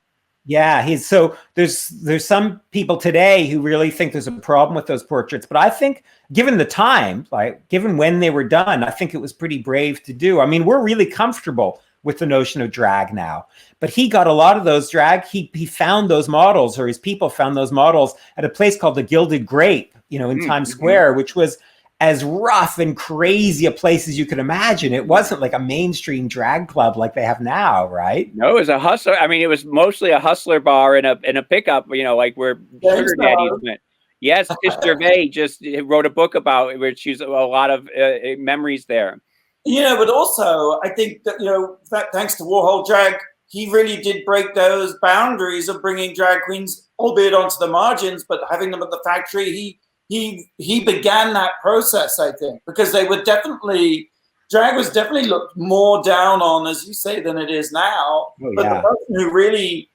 Speaker 3: Yeah, so there's some people today who really think there's a problem with those portraits. But I think, given the time, like given when they were done, I think it was pretty brave to do. I mean, we're really comfortable with the notion of drag now, but he got a lot of those drag. He found those models, or his people found those models at a place called the Gilded Grape, you know, in Times Square, which was as rough and crazy a place as you could imagine. It wasn't like a mainstream drag club like they have now, right?
Speaker 4: No, it was a hustler. I mean, it was mostly a hustler bar and a pickup, you know, like where sugar daddies went. Yes, Tish Gervais just wrote a book about it, where she's a lot of memories there.
Speaker 2: You know, but also I think that, you know, that thanks to Warhol Drag, he really did break those boundaries of bringing drag queens, albeit onto the margins, but having them at the factory. He began that process, I think, because they were definitely, drag was definitely looked more down on, as you say, than it is now.
Speaker 3: Oh,
Speaker 2: but
Speaker 3: yeah.
Speaker 2: the person who really,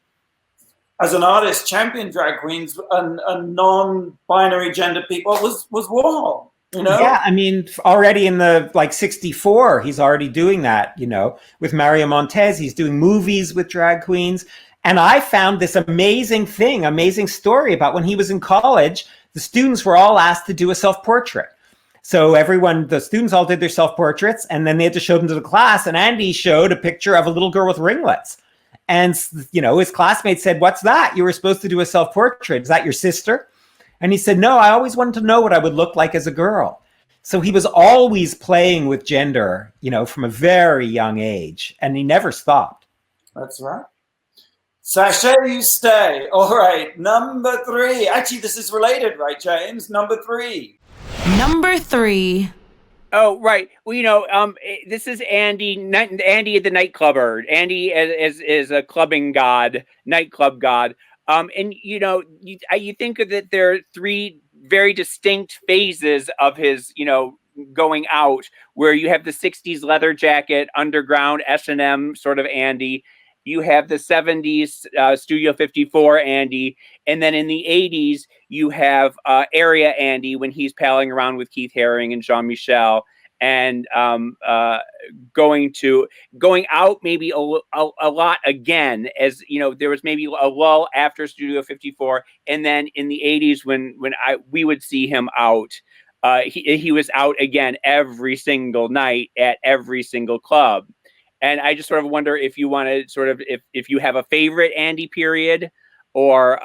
Speaker 2: as an artist, championed drag queens and non-binary gender people was Warhol. You know?
Speaker 3: Yeah, I mean, already in the 64, he's already doing that, you know, with Mario Montez. He's doing movies with drag queens. And I found this amazing story about when he was in college. The students were all asked to do a self-portrait. So the students all did their self-portraits, and then they had to show them to the class. And Andy showed a picture of a little girl with ringlets. And, you know, his classmates said, "What's that? You were supposed to do a self-portrait. Is that your sister?" And he said, "No, I always wanted to know what I would look like as a girl." So he was always playing with gender, you know, from a very young age, and he never stopped.
Speaker 2: That's right. Sashay, you stay. All right, number 3. Actually, this is related, right, James? Number 3.
Speaker 1: Number 3.
Speaker 4: Oh, right. Well, you know, this is Andy the nightclubber. Andy is a clubbing god, nightclub god. And, you know, you think that there are 3 very distinct phases of his, you know, going out, where you have the 60s leather jacket, underground S&M sort of Andy. You have the 70s Studio 54 Andy. And then in the 80s, you have Area Andy, when he's palling around with Keith Haring and Jean-Michel, and going out maybe a lot again, as you know, there was maybe a lull after Studio 54, and then in the 80s when we would see him out, he was out again every single night at every single club. And I just sort of wonder if you want to sort of if you have a favorite Andy period, or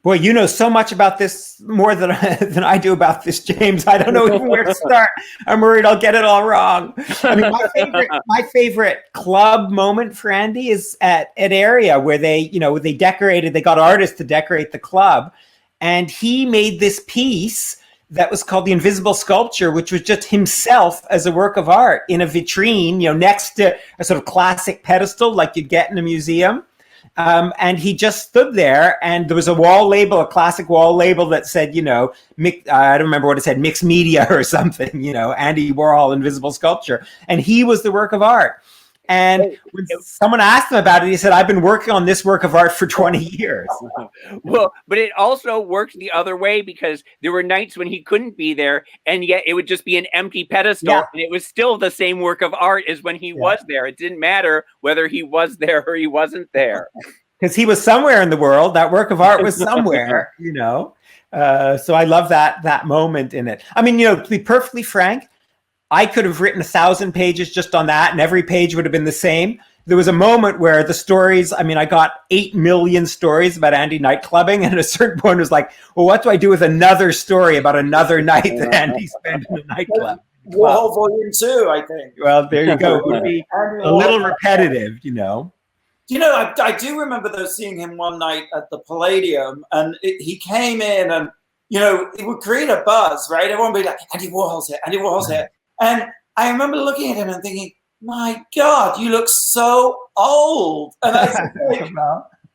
Speaker 3: Boy, you know so much about this, more than I do about this, James. I don't know even where to start. I'm worried I'll get it all wrong. I mean, my favorite club moment for Andy is at Area, where they got artists to decorate the club, and he made this piece that was called The Invisible Sculpture, which was just himself as a work of art in a vitrine, you know, next to a sort of classic pedestal like you'd get in a museum. And he just stood there, and there was a classic wall label that said, you know, I don't remember what it said, mixed media or something, you know, Andy Warhol Invisible Sculpture. And he was the work of art. And when someone asked him about it, he said, "I've been working on this work of art for 20 years.
Speaker 4: Well, but it also worked the other way, because there were nights when he couldn't be there, and yet it would just be an empty pedestal, and it was still the same work of art as when he was there. It didn't matter whether he was there or he wasn't there.
Speaker 3: Because he was somewhere in the world. That work of art was somewhere, you know. So I love that moment in it. I mean, you know, to be perfectly frank, I could have written 1,000 pages just on that, and every page would have been the same. There was a moment where the stories, I mean, I got 8 million stories about Andy nightclubbing, and at a certain point it was like, well, what do I do with another story about another night that Andy spent in a nightclub?
Speaker 2: Warhol Volume 2, I think.
Speaker 3: Well, there you go. It would be a little repetitive, you know.
Speaker 2: You know, I do remember seeing him one night at the Palladium, and he came in, and, you know, it would create a buzz, right? Everyone would be like, Andy Warhol's here, Andy Warhol's here. And I remember looking at him and thinking, my God, you look so old. And I was like,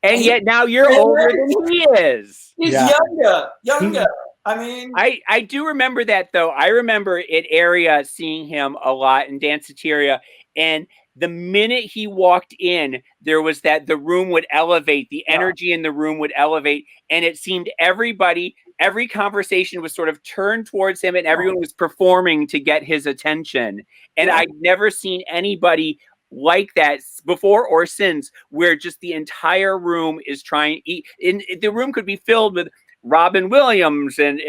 Speaker 4: and yet now you're older than he is.
Speaker 2: He's younger. I mean,
Speaker 4: I do remember that, though. I remember at Area seeing him a lot in Danceteria, and the minute he walked in, there was that the room would elevate, the energy in the room would elevate, and it seemed every conversation was sort of turned towards him, and everyone was performing to get his attention. And I'd never seen anybody like that before or since, where just the entire room is trying. The room could be filled with Robin Williams and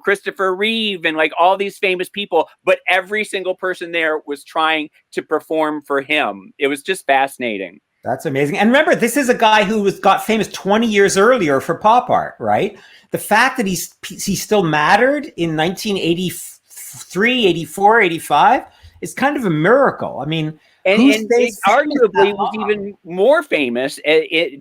Speaker 4: Christopher Reeve and like all these famous people, but every single person there was trying to perform for him. It was just fascinating.
Speaker 3: That's amazing. And remember, this is a guy who got famous 20 years earlier for pop art, right? The fact that he still mattered in 1983, 84, 85 is kind of a miracle. I mean,
Speaker 4: and arguably was even more famous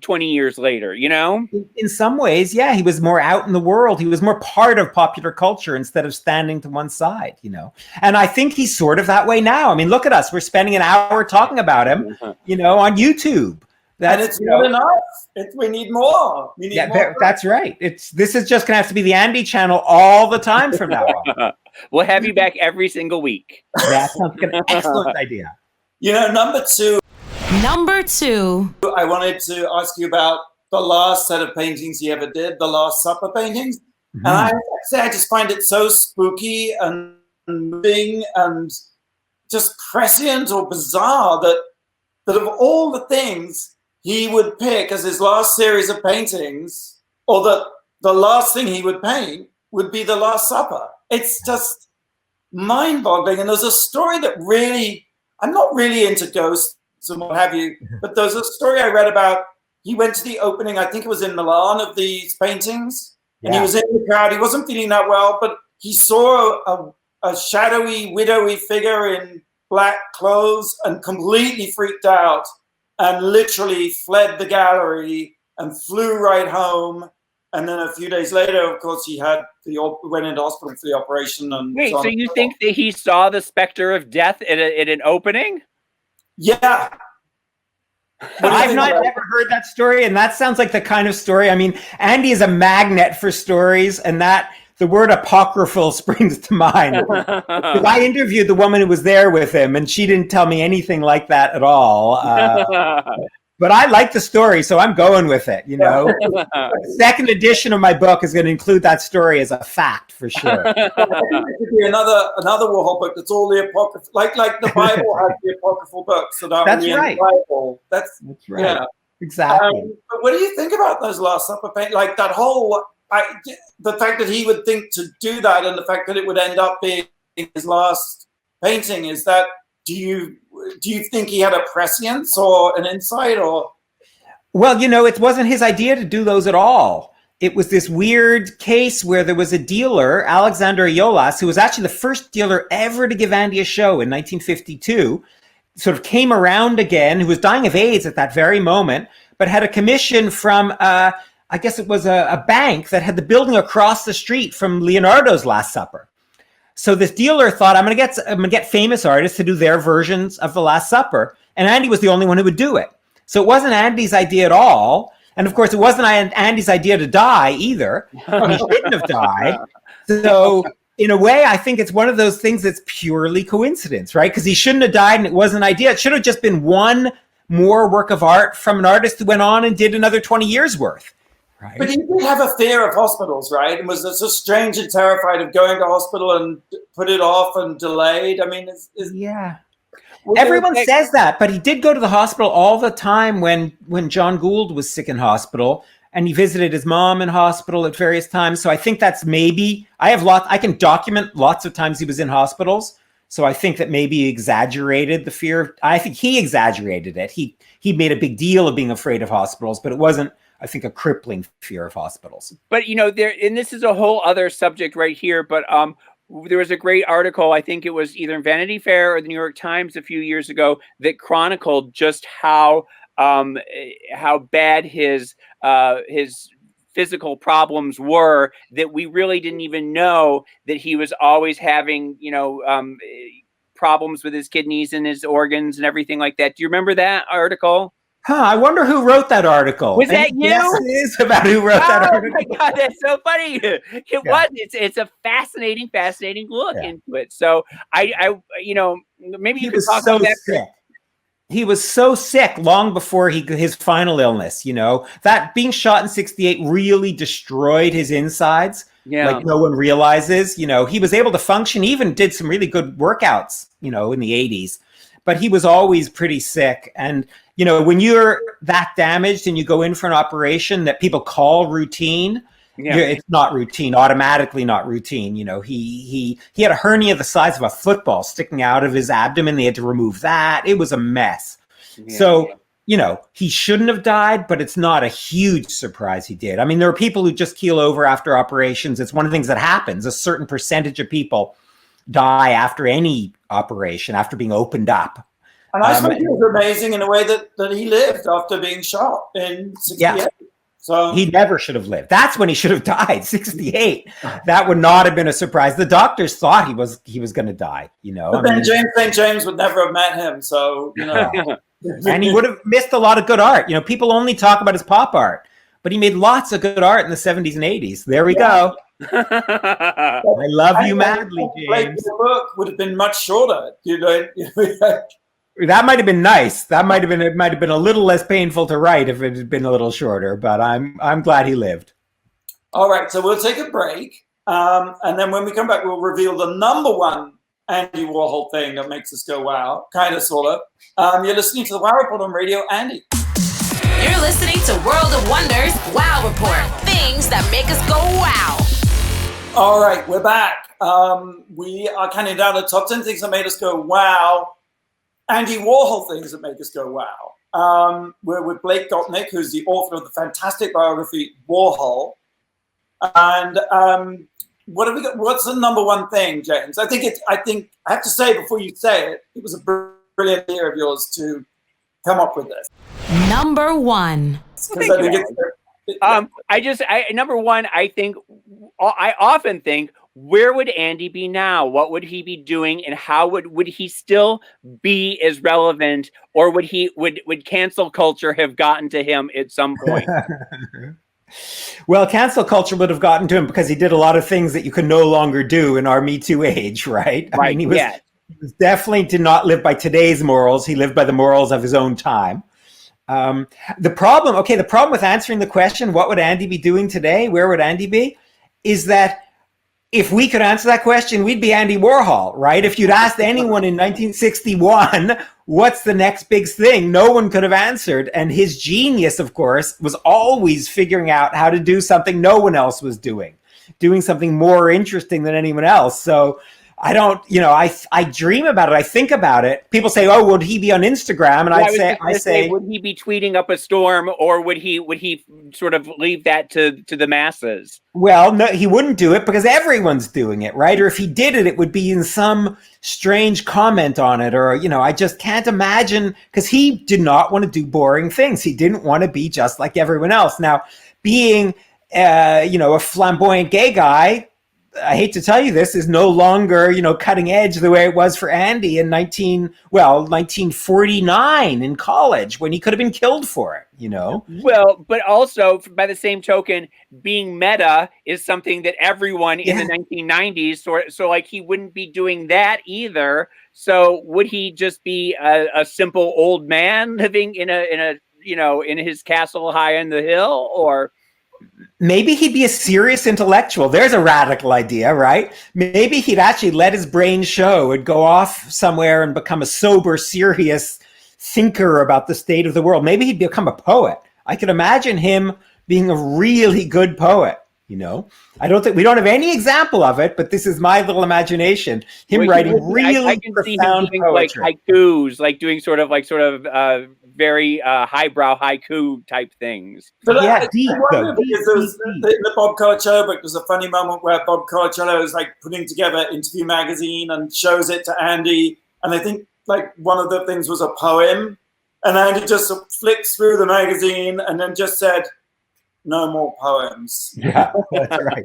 Speaker 4: 20 years later,
Speaker 3: In some ways, yeah, he was more out in the world. He was more part of popular culture instead of standing to one side, And I think he's sort of that way now. I mean, look at us. We're spending an hour talking about him, on YouTube.
Speaker 2: And it's not enough. We need more. We need more.
Speaker 3: That's right. This is just going to have to be the Andy channel all the time from now on.
Speaker 4: We'll have you back every single week.
Speaker 3: That sounds like an excellent idea.
Speaker 2: Number two.
Speaker 1: Number two.
Speaker 2: I wanted to ask you about the last set of paintings he ever did, the Last Supper paintings. Mm-hmm. And I just find it so spooky and moving and just prescient or bizarre that of all the things he would pick as his last series of paintings, or that the last thing he would paint would be the Last Supper. It's just mind-boggling. And there's a story that really, I'm not really into ghosts and what have you, but there's a story I read about. He went to the opening, I think it was in Milan, of these paintings, and he was in the crowd. He wasn't feeling that well, but he saw a shadowy, widowy figure in black clothes and completely freaked out and literally fled the gallery and flew right home. And then a few days later, of course, he went into hospital for the operation. And
Speaker 4: wait, so you think that he saw the specter of death at an opening?
Speaker 2: Yeah.
Speaker 3: I've never heard that story, and that sounds like the kind of story. I mean, Andy is a magnet for stories, and the word apocryphal springs to mind. I interviewed the woman who was there with him, and she didn't tell me anything like that at all. But I like the story, so I'm going with it. The second edition of my book is going to include that story as a fact for sure.
Speaker 2: It could be another Warhol book that's all the apocryphal, like the Bible has the apocryphal books that are in the Bible. That's right. Yeah.
Speaker 3: Exactly.
Speaker 2: But what do you think about those Last Supper paintings? Like that whole, the fact that he would think to do that, and the fact that it would end up being his last painting, is that, do you think he had a prescience or an insight, or?
Speaker 3: Well, it wasn't his idea to do those at all. It was this weird case where there was a dealer, Alexander Iolas, who was actually the first dealer ever to give Andy a show in 1952, sort of came around again, who was dying of AIDS at that very moment, but had a commission from, I guess it was a bank that had the building across the street from Leonardo's Last Supper. So this dealer thought, I'm going to get famous artists to do their versions of the Last Supper. And Andy was the only one who would do it. So it wasn't Andy's idea at all. And of course, it wasn't Andy's idea to die either. He shouldn't have died. So in a way, I think it's one of those things that's purely coincidence, right? Because he shouldn't have died and it was an idea. It should have just been one more work of art from an artist who went on and did another 20 years worth. Right.
Speaker 2: But he did have a fear of hospitals, right? And was so strange and terrified of going to hospital and put it off and delayed. I mean,
Speaker 3: yeah. Everyone says that, but he did go to the hospital all the time when John Gould was sick in hospital, and he visited his mom in hospital at various times. So I think that's maybe, I can document lots of times he was in hospitals. So I think that maybe he exaggerated the fear. I think he exaggerated it. He made a big deal of being afraid of hospitals, but it wasn't, I think, a crippling fear of hospitals.
Speaker 4: But, and this is a whole other subject right here, but there was a great article, I think it was either in Vanity Fair or the New York Times a few years ago, that chronicled just how bad his physical problems were, that we really didn't even know that he was always having, problems with his kidneys and his organs and everything like that. Do you remember that article?
Speaker 3: I wonder who wrote that article.
Speaker 4: Was that you?
Speaker 3: Guesses about who wrote that article?
Speaker 4: Oh my God, that's so funny. Was. It's a fascinating look into it. So I maybe you could talk about that.
Speaker 3: Sick. He was so sick long before his final illness. That being shot in '68 really destroyed his insides.
Speaker 4: Yeah.
Speaker 3: Like no one realizes. He was able to function. He even did some really good workouts. In the '80s, but he was always pretty sick. And when you're that damaged and you go in for an operation that people call routine, it's not routine, automatically not routine. He had a hernia the size of a football sticking out of his abdomen. They had to remove that. It was a mess. He shouldn't have died, but it's not a huge surprise he did. I mean, there are people who just keel over after operations. It's one of the things that happens. A certain percentage of people die after any operation, after being opened up.
Speaker 2: And I think it was amazing in a way that he lived after being shot in '68. Yeah. So
Speaker 3: he never should have lived. That's when he should have died. '68. That would not have been a surprise. The doctors thought he was going to die.
Speaker 2: But then James St. James would never have met him. So
Speaker 3: and he would have missed a lot of good art. People only talk about his pop art, but he made lots of good art in the '70s and '80s. There we go. I love you madly, James.
Speaker 2: The book would have been much shorter.
Speaker 3: That might have been nice. It might have been a little less painful to write if it had been a little shorter. But I'm glad he lived.
Speaker 2: All right, so we'll take a break, and then when we come back, we'll reveal the number one Andy Warhol thing that makes us go wow, kind of, sort of. You're listening to the Wow Report on Radio Andy.
Speaker 1: You're listening to World of Wonders Wow Report. Things that make us go wow.
Speaker 2: All right, we're back. We are counting down the top 10 things that made us go wow. Andy Warhol things that make us go wow. We're with Blake Gopnik, who's the author of the fantastic biography Warhol. And what have we got? What's the number one thing, James? I have to say before you say it, it was a brilliant idea of yours to come up with this.
Speaker 1: Number one.
Speaker 4: Number one, I often think, where would Andy be now? What would he be doing? And how would he still be as relevant, or would cancel culture have gotten to him at some point?
Speaker 3: Well, cancel culture would have gotten to him because he did a lot of things that you can no longer do in our Me Too age, right?
Speaker 4: Right.
Speaker 3: I mean, he was definitely did not live by today's morals. He lived by the morals of his own time. The problem with answering the question, what would Andy be doing today? Where would Andy be? Is that if we could answer that question, we'd be Andy Warhol, right? If you'd asked anyone in 1961, what's the next big thing? No one could have answered. And his genius, of course, was always figuring out how to do something no one else was doing something more interesting than anyone else. So I don't, I dream about it. I think about it. People say, "Oh, would he be on Instagram?" And I say,
Speaker 4: would he be tweeting up a storm, or would he sort of leave that to the masses?
Speaker 3: Well, no, he wouldn't do it because everyone's doing it, right? Or if he did it, it would be in some strange comment on it, or I just can't imagine, because he did not want to do boring things. He didn't want to be just like everyone else. Now, being a flamboyant gay guy, I hate to tell you this, is no longer, cutting edge the way it was for Andy in 1949 in college, when he could have been killed for it,
Speaker 4: Well, but also by the same token, being meta is something that everyone in the 1990s, so like he wouldn't be doing that either. So would he just be a simple old man living in in his castle high on the hill, or?
Speaker 3: Maybe he'd be a serious intellectual. There's a radical idea, right? Maybe he'd actually let his brain show and go off somewhere and become a sober, serious thinker about the state of the world. Maybe he'd become a poet. I could imagine him being a really good poet. We don't have any example of it, but this is my little imagination. Writing really profound poetry,
Speaker 4: like haikus, like doing sort of very highbrow haiku type things.
Speaker 2: But deep. In the Bob Colacello book, there's a funny moment where Bob Colacello is like putting together Interview magazine and shows it to Andy, and I think like one of the things was a poem, and Andy just flicked through the magazine and then just said, no more poems.
Speaker 3: Yeah, that's right.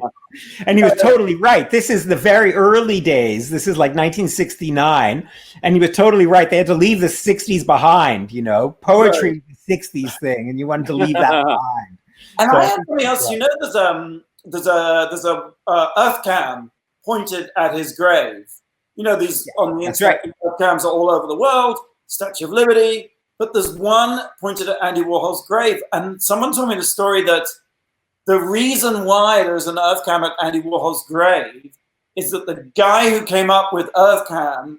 Speaker 3: And he was totally right. This is the very early days. This is like 1969. And he was totally right. They had to leave the 60s behind, you know. Poetry was the 60s thing, and you wanted to leave that behind.
Speaker 2: And
Speaker 3: So
Speaker 2: I have something else. You know, there's a earth cam pointed at his grave. You know, these on the internet, earth cams are all over the world. Statue of Liberty. But there's one pointed at Andy Warhol's grave. And someone told me the story that the reason why there's an earth cam at Andy Warhol's grave is that the guy who came up with earth cam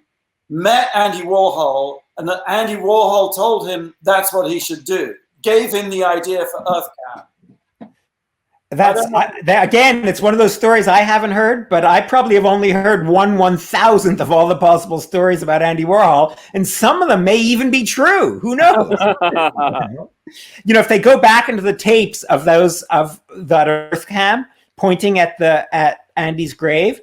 Speaker 2: met Andy Warhol, and that Andy Warhol told him that's what he should do, gave him the idea for earth cam.
Speaker 3: Again, it's one of those stories I haven't heard, but I probably have only heard 1/1000th of all the possible stories about Andy Warhol, and some of them may even be true. Who knows? You know, if they go back into the tapes of that earth cam pointing at Andy's grave,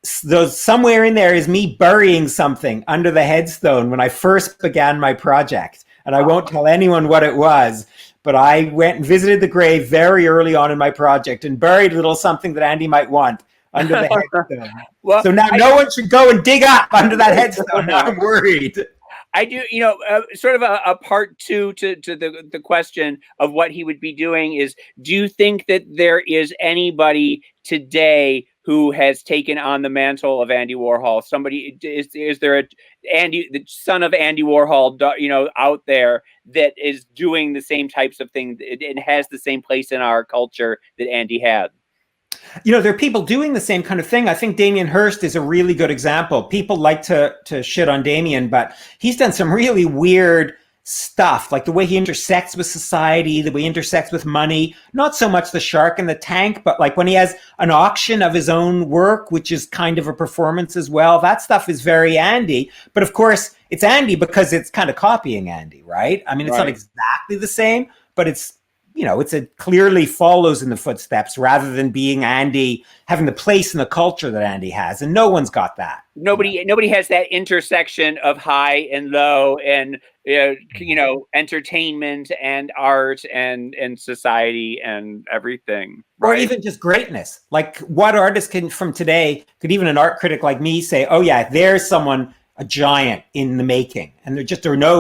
Speaker 3: somewhere in there is me burying something under the headstone when I first began my project, and I won't tell anyone what it was. But I went and visited the grave very early on in my project and buried a little something that Andy might want under the headstone. Well, so now no one should go and dig up under that headstone. Now I'm worried.
Speaker 4: I do, you know, sort of a part two to the question of what he would be doing is, do you think that there is anybody today who has taken on the mantle of Andy Warhol? Somebody, is there the son of Andy Warhol, you know, out there that is doing the same types of things and has the same place in our culture that Andy had?
Speaker 3: You know, there are people doing the same kind of thing. I think Damien Hirst is a really good example. People like to shit on Damien, but he's done some really weird stuff, like the way he intersects with society, the way he intersects with money. Not so much the shark in the tank, but like when he has an auction of his own work, which is kind of a performance as well. That stuff is very Andy. But of course, it's Andy because it's kind of copying Andy, right? I mean, it's not exactly the same, but it's, you know, it clearly follows in the footsteps rather than being Andy, having the place in the culture that Andy has. And no one's got that. Nobody
Speaker 4: has that intersection of high and low and, you know, entertainment and art and society and everything. Right?
Speaker 3: Or even just greatness. Like what artist from today, could even an art critic like me say, oh yeah, there's someone, a giant in the making. And there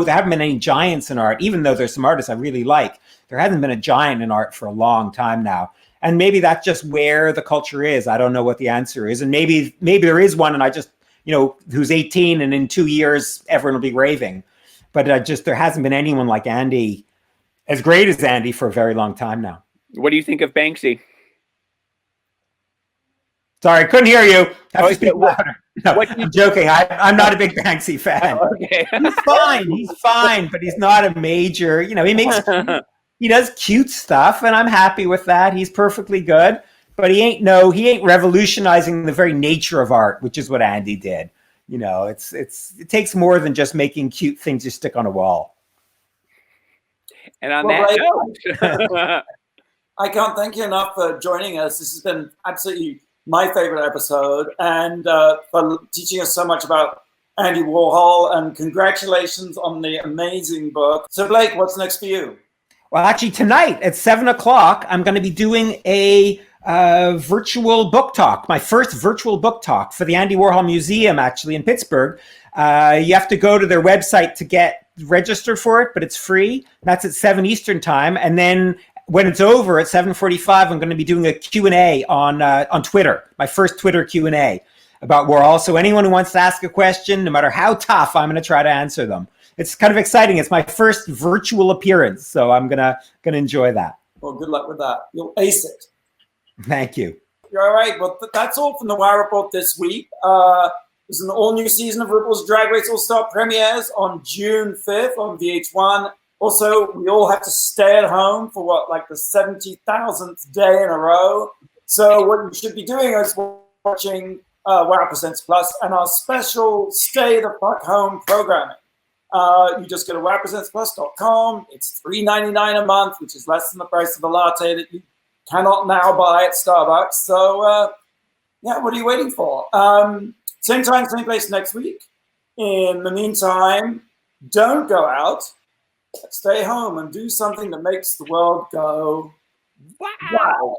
Speaker 3: haven't been any giants in art, even though there's some artists I really like. There hasn't been a giant in art for a long time now. And maybe that's just where the culture is. I don't know what the answer is. And maybe there is one and I just, you know, who's 18 and in 2 years, everyone will be raving. But there hasn't been anyone like Andy, as great as Andy for a very long time now.
Speaker 4: What do you think of Banksy?
Speaker 3: Sorry, I couldn't hear you. Have to speak louder. No, I'm joking. I'm not a big Banksy fan.
Speaker 4: Okay.
Speaker 3: He's fine, but he's not a major, you know, he does cute stuff and I'm happy with that. He's perfectly good, but he ain't revolutionizing the very nature of art, which is what Andy did. You know, it takes more than just making cute things you stick on a wall.
Speaker 4: And on that note,
Speaker 2: I can't thank you enough for joining us. This has been absolutely my favorite episode, and for teaching us so much about Andy Warhol, and congratulations on the amazing book. So Blake, what's next for you?
Speaker 3: Well, actually tonight at 7:00, I'm going to be doing a virtual book talk, my first virtual book talk for the Andy Warhol Museum, actually in Pittsburgh. You have to go to their website to get registered for it, but it's free. That's at 7 Eastern time. And then when it's over at 7:45, I'm going to be doing a Q&A on Twitter, my first Twitter Q&A about Warhol. So anyone who wants to ask a question, no matter how tough, I'm going to try to answer them. It's kind of exciting. It's my first virtual appearance, so I'm gonna enjoy that.
Speaker 2: Well, good luck with that. You'll ace it.
Speaker 3: Thank you.
Speaker 2: All right. Well, that's all from the Wow Report this week. There's an all-new season of RuPaul's Drag Race All-Star premieres on June 5th on VH1. Also, we all have to stay at home for like the 70,000th day in a row. So what you should be doing is watching Wow Presents Plus and our special Stay the Fuck Home programming. You just go to wowpresentsplus.com. It's $3.99 a month, which is less than the price of a latte that you cannot now buy at Starbucks. So, yeah, what are you waiting for? Same time, same place next week. In the meantime, don't go out. Stay home and do something that makes the world go
Speaker 4: Wow.